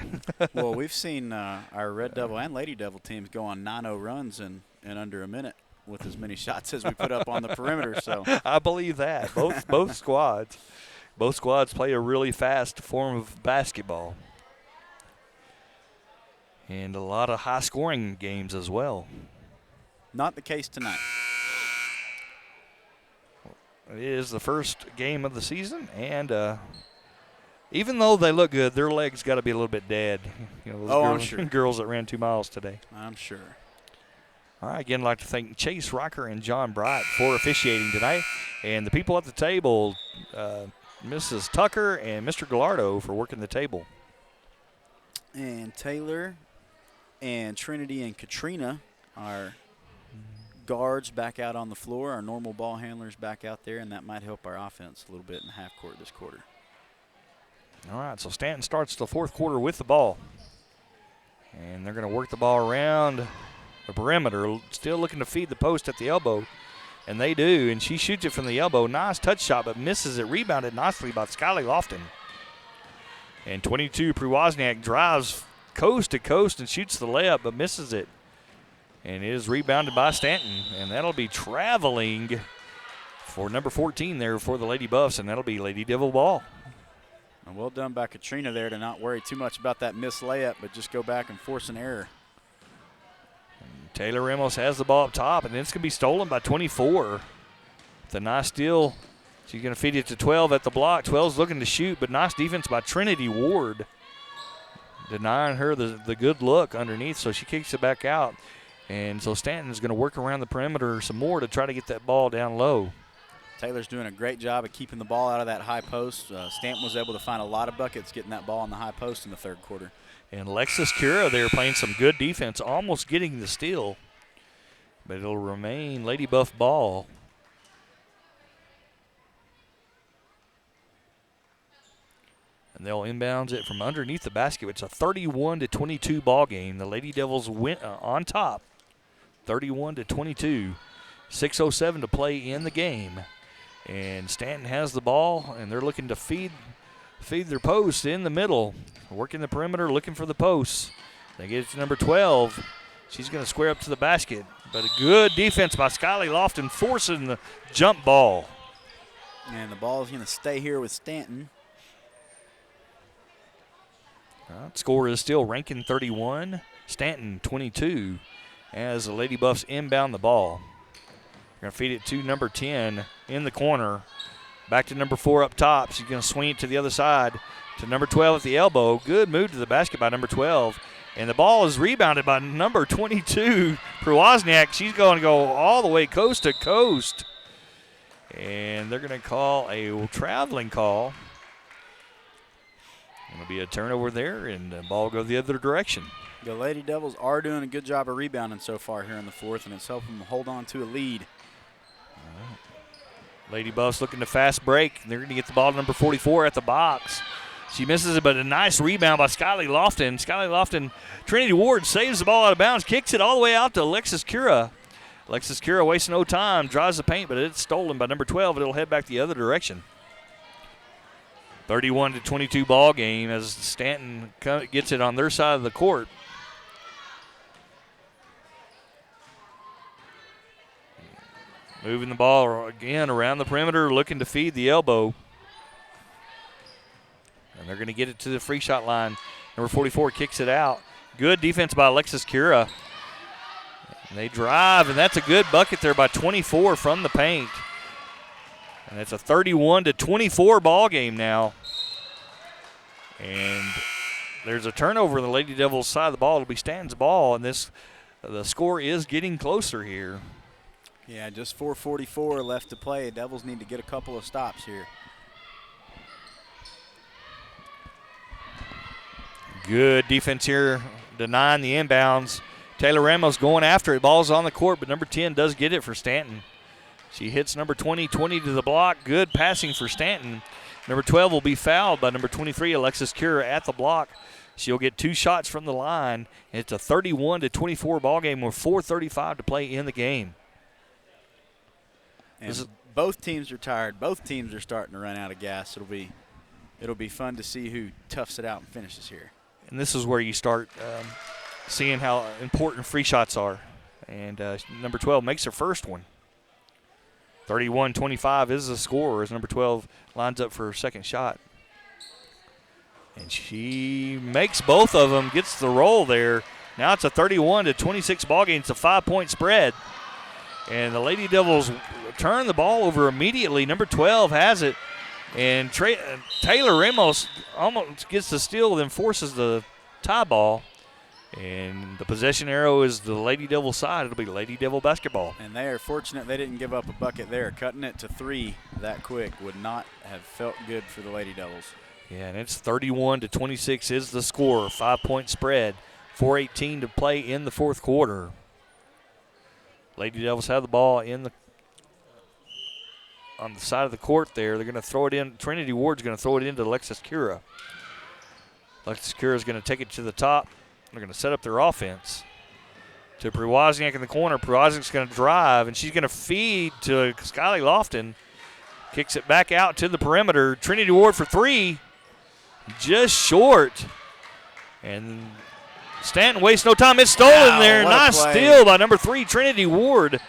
Well, we've seen our Red Devil and Lady Devil teams go on 9-0 runs in under a minute with as many shots as we put up on the perimeter. So I believe that. Both squads. Both squads play a really fast form of basketball. And a lot of high-scoring games as well. Not the case tonight. It is the first game of the season, and even though they look good, their legs got to be a little bit dead. You know, those I'm sure. Girls that ran 2 miles today. I'm sure. All right, again, I'd like to thank Chase Rocker and John Bright for officiating tonight, and the people at the table, Mrs. Tucker and Mr. Gallardo, for working the table. And Taylor and Trinity and Katrina, our guards, back out on the floor, our normal ball handlers back out there, and that might help our offense a little bit in the half court this quarter. All right, so Stanton starts the fourth quarter with the ball. And they're going to work the ball around the perimeter, still looking to feed the post at the elbow. And they do, and she shoots it from the elbow. Nice touch shot, but misses it. Rebounded nicely by Skyly Lofton. And 22, Prewozniak drives coast to coast and shoots the layup, but misses it. And it is rebounded by Stanton. And that'll be traveling for number 14 there for the Lady Buffs, and that'll be Lady Devil ball. And well done by Katrina there to not worry too much about that missed layup, but just go back and force an error. And Taylor Ramos has the ball up top, and it's going to be stolen by 24. With a nice steal. She's going to feed it to 12 at the block. 12's looking to shoot, but nice defense by Trinity Ward. Denying her the good look underneath, so she kicks it back out. And so Stanton's going to work around the perimeter some more to try to get that ball down low. Taylor's doing a great job of keeping the ball out of that high post. Stanton was able to find a lot of buckets getting that ball on the high post in the third quarter. And Alexis Cura there playing some good defense, almost getting the steal. But it'll remain Lady Buff ball. And they'll inbounds it from underneath the basket. It's a 31-22 ball game. The Lady Devils went on top, 31-22. 6:07 to play in the game. And Stanton has the ball, and they're looking to feed their post in the middle. Working the perimeter, looking for the posts. They get it to number 12. She's going to square up to the basket. But a good defense by Skyly Lofton forcing the jump ball. And the ball is going to stay here with Stanton. Score is still Rankin 31, Stanton 22 as the Lady Buffs inbound the ball. They're going to feed it to number 10 in the corner. Back to number 4 up top. She's going to swing it to the other side to number 12 at the elbow. Good move to the basket by number 12. And the ball is rebounded by number 22, Prewozniak. She's going to go all the way coast to coast. And they're going to call a traveling call. It'll be a turnover there, and the ball will go the other direction. The Lady Devils are doing a good job of rebounding so far here in the fourth, and it's helping them hold on to a lead. Lady Buffs looking to fast break. They're going to get the ball to number 44 at the box. She misses it, but a nice rebound by Skyly Lofton. Skyly Lofton, Trinity Ward saves the ball out of bounds, kicks it all the way out to Alexis Cura. Alexis Cura wasting no time, drives the paint, but it's stolen by number 12. It'll head back the other direction. 31-22 ball game as Stanton gets it on their side of the court. Moving the ball again around the perimeter, looking to feed the elbow. And they're going to get it to the free shot line. Number 44 kicks it out. Good defense by Alexis Cura. And they drive, and that's a good bucket there by 24 from the paint. And it's a 31-24 ball game now. And there's a turnover on the Lady Devils side of the ball. It'll be Stanton's ball, and the score is getting closer here. Yeah, just 4:44 left to play. Devils need to get a couple of stops here. Good defense here, denying the inbounds. Taylor Ramos going after it. Ball's on the court, but number 10 does get it for Stanton. She hits number 20 to the block. Good passing for Stanton. Number 12 will be fouled by number 23, Alexis Cura, at the block. She'll get 2 shots from the line. And it's a 31-24 ball game with 4:35 to play in the game. And both teams are tired. Both teams are starting to run out of gas. It'll be fun to see who toughs it out and finishes here. And this is where you start seeing how important free shots are. And number 12 makes her first one. 31-25 is the score as number 12 lines up for her second shot. And she makes both of them, gets the roll there. Now it's a 31-26 ball game. It's a 5-point spread. And the Lady Devils turn the ball over immediately. Number 12 has it. And Taylor Ramos almost gets the steal, then forces the tie ball. And the possession arrow is the Lady Devil side. It'll be Lady Devil basketball. And they are fortunate they didn't give up a bucket there. Cutting it to 3 that quick would not have felt good for the Lady Devils. Yeah, and it's 31-26 is the score. 5-point spread. 4:18 to play in the fourth quarter. Lady Devils have the ball in the on the side of the court there. They're going to throw it in. Trinity Ward's going to throw it into Alexis Cura. Alexis Cura is going to take it to the top. They're going to set up their offense. To Priwozniak in the corner. Priwozniak's going to drive, and she's going to feed to Skyly Lofton. Kicks it back out to the perimeter. Trinity Ward for three. Just short. And Stanton wastes no time. It's stolen there. Nice steal by number 3, Trinity Ward.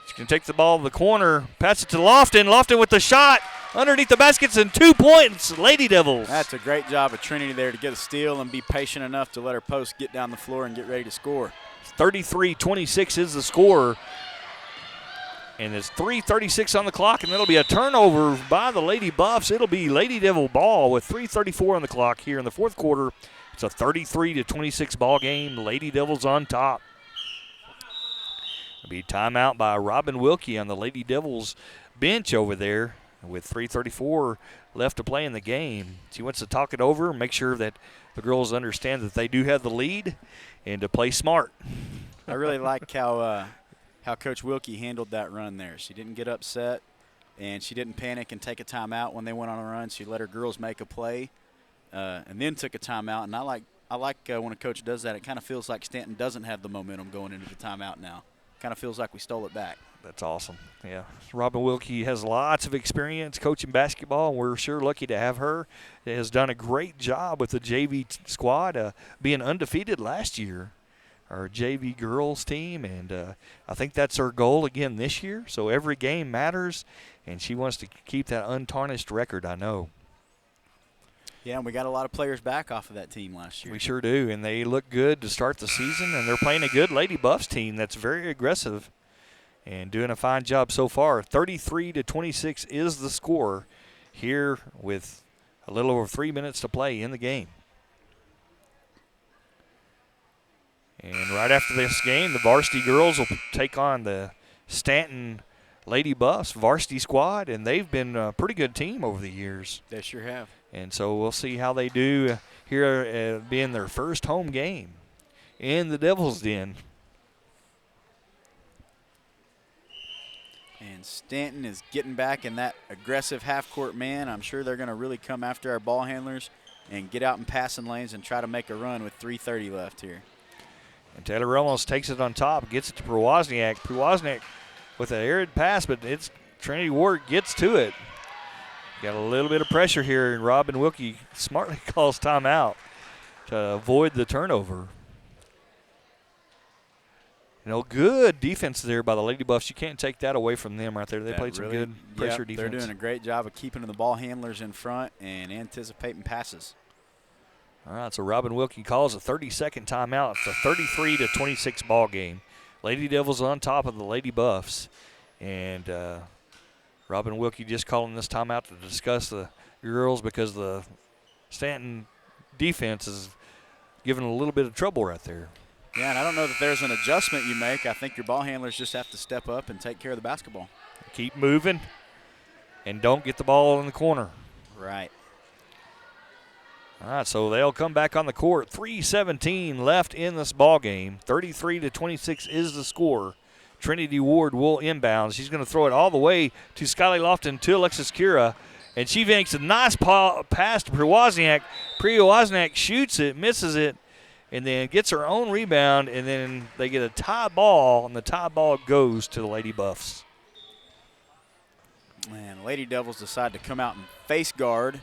She can take the ball to the corner, pass it to Lofton. Lofton with the shot underneath the baskets, and 2 points, Lady Devils. That's a great job of Trinity there to get a steal and be patient enough to let her post get down the floor and get ready to score. 33-26 is the score. And there's 3:36 on the clock, and it'll be a turnover by the Lady Buffs. It'll be Lady Devil ball with 3:34 on the clock here in the fourth quarter. It's a 33-26 ball game. Lady Devils on top. It'll be timeout by Robin Wilkie on the Lady Devils bench over there with 3:34 left to play in the game. She wants to talk it over, make sure that the girls understand that they do have the lead, and to play smart. I really like how Coach Wilkie handled that run there. She didn't get upset, and she didn't panic and take a timeout when they went on a run. She let her girls make a play and then took a timeout. And I like when a coach does that. It kind of feels like Stanton doesn't have the momentum going into the timeout now. Kind of feels like we stole it back. That's awesome. Yeah. Robin Wilkie has lots of experience coaching basketball, and we're sure lucky to have her. She has done a great job with the JV squad, being undefeated last year. Our JV girls team, and I think that's her goal again this year. So every game matters, and she wants to keep that untarnished record, I know. Yeah, and we got a lot of players back off of that team last year. We sure do, and they look good to start the season, and they're playing a good Lady Buffs team that's very aggressive and doing a fine job so far. 33-26 is the score here with a little over 3 minutes to play in the game. And right after this game, the varsity girls will take on the Stanton Lady Buffs varsity squad, and they've been a pretty good team over the years. They sure have. And so we'll see how they do here being their first home game in the Devil's Den. And Stanton is getting back in that aggressive half-court man. I'm sure they're going to really come after our ball handlers and get out in passing lanes and try to make a run with 3:30 left here. And Taylor Ramos takes it on top, gets it to Priwozniak. Priwozniak with an arid pass, but it's Trinity Ward gets to it. Got a little bit of pressure here, and Robin Wilkie smartly calls timeout to avoid the turnover. Good defense there by the Lady Buffs. You can't take that away from them right there. They played some good pressure defense. They're doing a great job of keeping the ball handlers in front and anticipating passes. All right, so Robin Wilkie calls a 30-second timeout. It's a 33-26 ball game. Lady Devils on top of the Lady Buffs. And Robin Wilkie just calling this timeout to discuss the girls because the Stanton defense is giving a little bit of trouble right there. Yeah, and I don't know that there's an adjustment you make. I think your ball handlers just have to step up and take care of the basketball. Keep moving and don't get the ball in the corner. Right. All right, so they'll come back on the court. 3:17 left in this ball game. 33-26 is the score. Trinity Ward will inbound. She's going to throw it all the way to Skyly Lofton to Alexis Cura, and she makes a nice pass to Priwozniak. Priwozniak shoots it, misses it, and then gets her own rebound, and then they get a tie ball, and the tie ball goes to the Lady Buffs. Man, Lady Devils decide to come out and face guard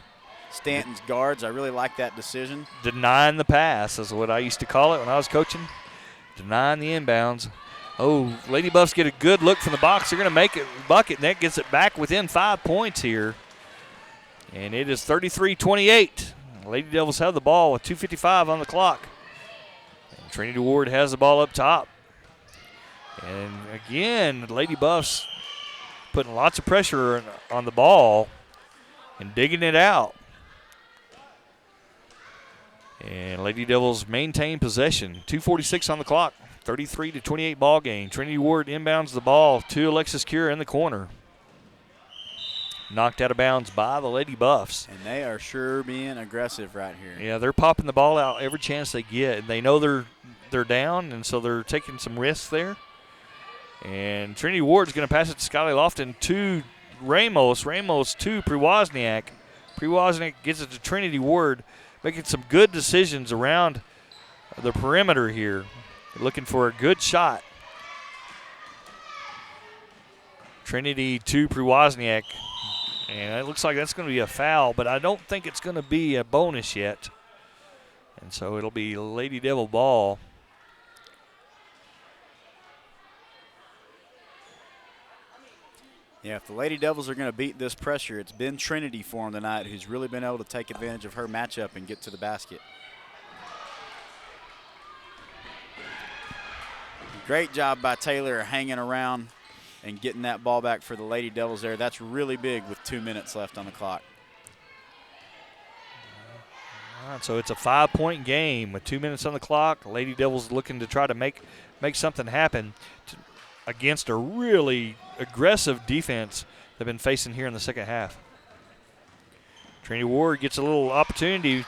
Stanton's guards. I really like that decision. Denying the pass is what I used to call it when I was coaching. Denying the inbounds. Oh, Lady Buffs get a good look from the box. They're going to make it bucket, and that gets it back within 5 points here. And it is 33-28. Lady Devils have the ball with 2:55 on the clock. And Trinity Ward has the ball up top. And again, the Lady Buffs putting lots of pressure on the ball and digging it out. And Lady Devils maintain possession. 2:46 on the clock. 33-28 ball game. Trinity Ward inbounds the ball to Alexis Cura in the corner. Knocked out of bounds by the Lady Buffs. And they are sure being aggressive right here. Yeah, they're popping the ball out every chance they get. They know they're down, and so they're taking some risks there. And Trinity Ward's going to pass it to Skylar Lofton to Ramos. Ramos to Priwozniak. Priwozniak gets it to Trinity Ward, making some good decisions around the perimeter here. Looking for a good shot. Trinity to Priwozniak. And it looks like that's going to be a foul, but I don't think it's going to be a bonus yet. And so it'll be Lady Devil ball. Yeah, if the Lady Devils are going to beat this pressure, it's been Trinity for them tonight, who's really been able to take advantage of her matchup and get to the basket. Great job by Taylor hanging around and getting that ball back for the Lady Devils there. That's really big with 2 minutes left on the clock. All right, so it's a 5-point game with 2 minutes on the clock. Lady Devils looking to try to make something happen against a really aggressive defense they've been facing here in the second half. Trinity Ward gets a little opportunity.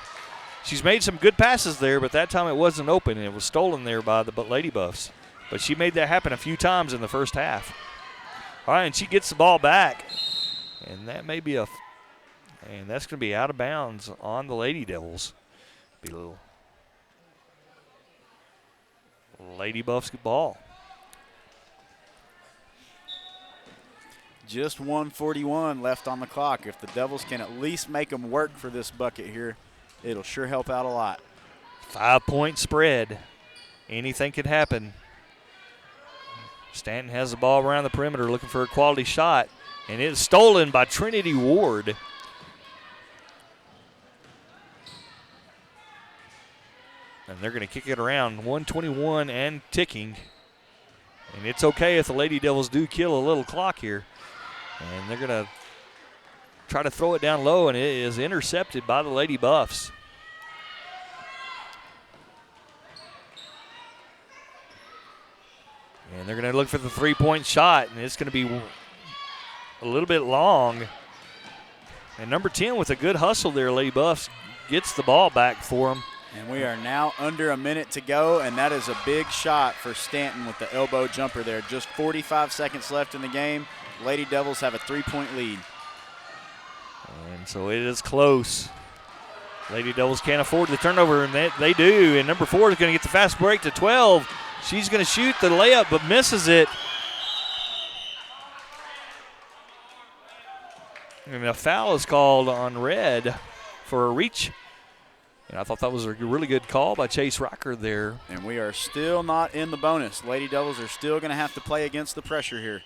She's made some good passes there, but that time it wasn't open, and it was stolen there by the Lady Buffs. But she made that happen a few times in the first half. All right, and she gets the ball back, and that may be and that's going to be out of bounds on the Lady Devils. Be a little Lady Buffs ball. Just 1:41 left on the clock. If the Devils can at least make them work for this bucket here, it'll sure help out a lot. 5-point spread. Anything could happen. Stanton has the ball around the perimeter looking for a quality shot, and it's stolen by Trinity Ward. And they're going to kick it around, 1:21 and ticking. And it's okay if the Lady Devils do kill a little clock here. And they're going to try to throw it down low, and it is intercepted by the Lady Buffs. And they're going to look for the three-point shot, and it's going to be a little bit long. And number 10 with a good hustle there, Lady Buffs, gets the ball back for them. And we are now under a minute to go, and that is a big shot for Stanton with the elbow jumper there. Just 45 seconds left in the game. Lady Devils have a 3-point lead. And so it is close. Lady Devils can't afford the turnover, and they do. And number 4 is going to get the fast break to 12. She's going to shoot the layup, but misses it. And a foul is called on Red for a reach. And I thought that was a really good call by Chase Rocker there. And we are still not in the bonus. Lady Devils are still going to have to play against the pressure here.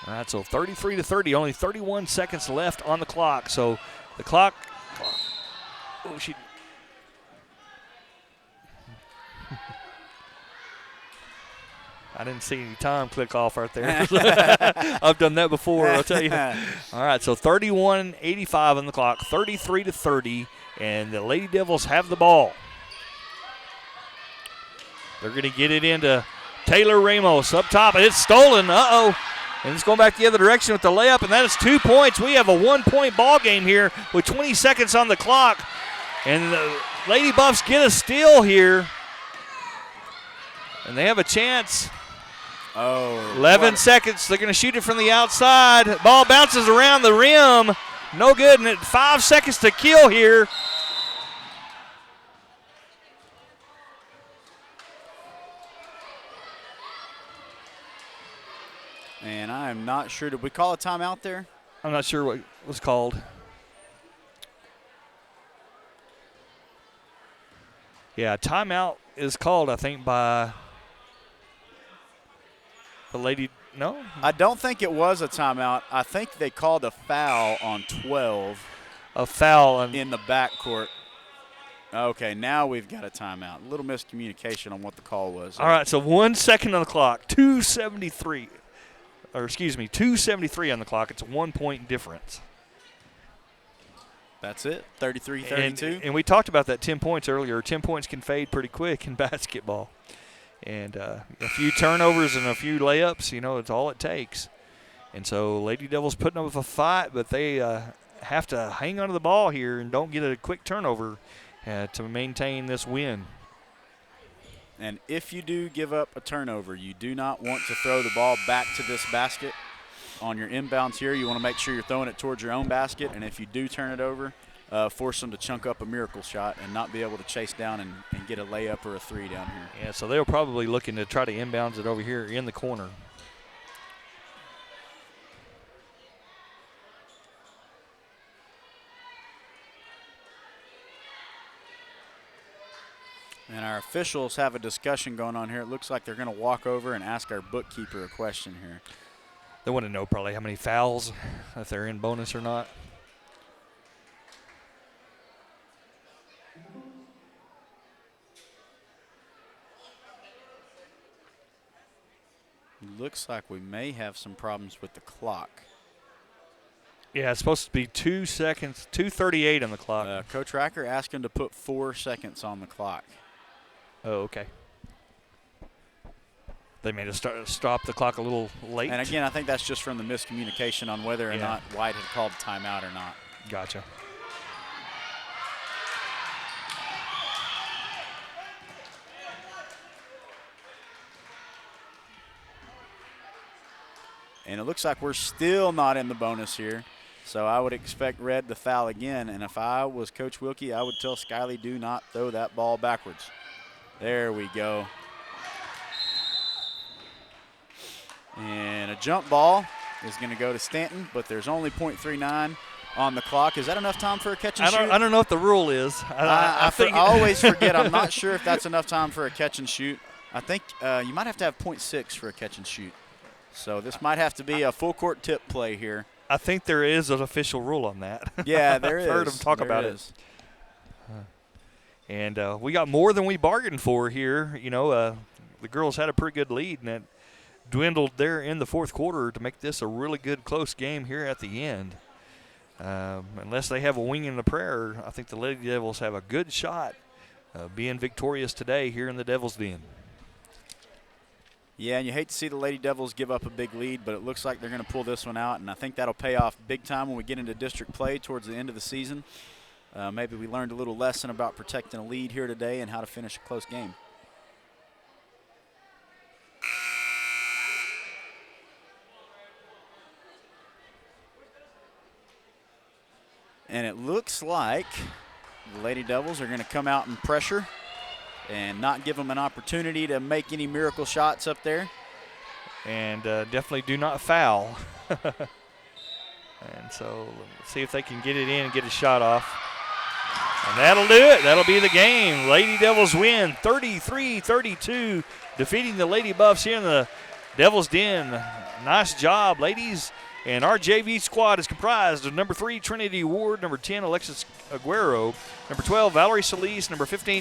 All right, so 33-30, only 31 seconds left on the clock. So the clock, I didn't see any time click off right there. I've done that before, I'll tell you. All right, so 31:85 on the clock, 33-30, and the Lady Devils have the ball. They're going to get it into Taylor Ramos up top, and it's stolen. Uh-oh. And it's going back the other direction with the layup, and that is 2 points. We have a 1-point ball game here with 20 seconds on the clock. And the Lady Buffs get a steal here. And they have a chance. 11 seconds. They're going to shoot it from the outside. Ball bounces around the rim. No good, and 5 seconds to kill here. And I am not sure. Did we call a timeout there? I'm not sure what was called. Yeah, timeout is called, I think, by the Lady. No? I don't think it was a timeout. I think they called a foul on 12. A foul in the backcourt. Okay, now we've got a timeout. A little miscommunication on what the call was. All right, so 1 second on the clock, 2:73. Or excuse me, 2:73 on the clock. It's a 1-point difference. That's it, 33-32. And we talked about that 10 points earlier. 10 points can fade pretty quick in basketball. And a few turnovers and a few layups, it's all it takes. And so Lady Devils putting up a fight, but they have to hang onto the ball here and don't get a quick turnover to maintain this win. And if you do give up a turnover, you do not want to throw the ball back to this basket. On your inbounds here, you want to make sure you're throwing it towards your own basket. And if you do turn it over, force them to chunk up a miracle shot and not be able to chase down and get a layup or a three down here. Yeah, so they're probably looking to try to inbounds it over here in the corner. And our officials have a discussion going on here. It looks like they're going to walk over and ask our bookkeeper a question here. They want to know probably how many fouls, if they're in bonus or not. Looks like we may have some problems with the clock. Yeah, it's supposed to be 2 seconds, 2:38 on the clock. Coach Racker asked him to put 4 seconds on the clock. Oh, okay. They may have stop the clock a little late. And again, I think that's just from the miscommunication on whether or not White had called timeout or not. Gotcha. And it looks like we're still not in the bonus here. So I would expect Red to foul again. And if I was Coach Wilkie, I would tell Skiley, do not throw that ball backwards. There we go. And a jump ball is going to go to Stanton, but there's only .39 on the clock. Is that enough time for a catch and shoot? I don't know what the rule is. I always forget. I'm not sure if that's enough time for a catch and shoot. I think you might have to have .6 for a catch and shoot. So this might have to be a full court tip play here. I think there is an official rule on that. Yeah, there is. I've heard them talk about it. And we got more than we bargained for here. You know, the girls had a pretty good lead, and it dwindled there in the fourth quarter to make this a really good close game here at the end. Unless they have a wing and a prayer, I think the Lady Devils have a good shot of being victorious today here in the Devil's Den. Yeah, and you hate to see the Lady Devils give up a big lead, but it looks like they're going to pull this one out, and I think that'll pay off big time when we get into district play towards the end of the season. Maybe we learned a little lesson about protecting a lead here today and how to finish a close game. And it looks like the Lady Devils are going to come out and pressure and not give them an opportunity to make any miracle shots up there. And definitely do not foul. And so let's see if they can get it in and get a shot off. And that'll do it. That'll be the game. Lady Devils win 33-32, defeating the Lady Buffs here in the Devil's Den. Nice job, ladies. And our JV squad is comprised of number 3, Trinity Ward, number 10, Alexis Aguero, number 12, Valerie Solis, number 15,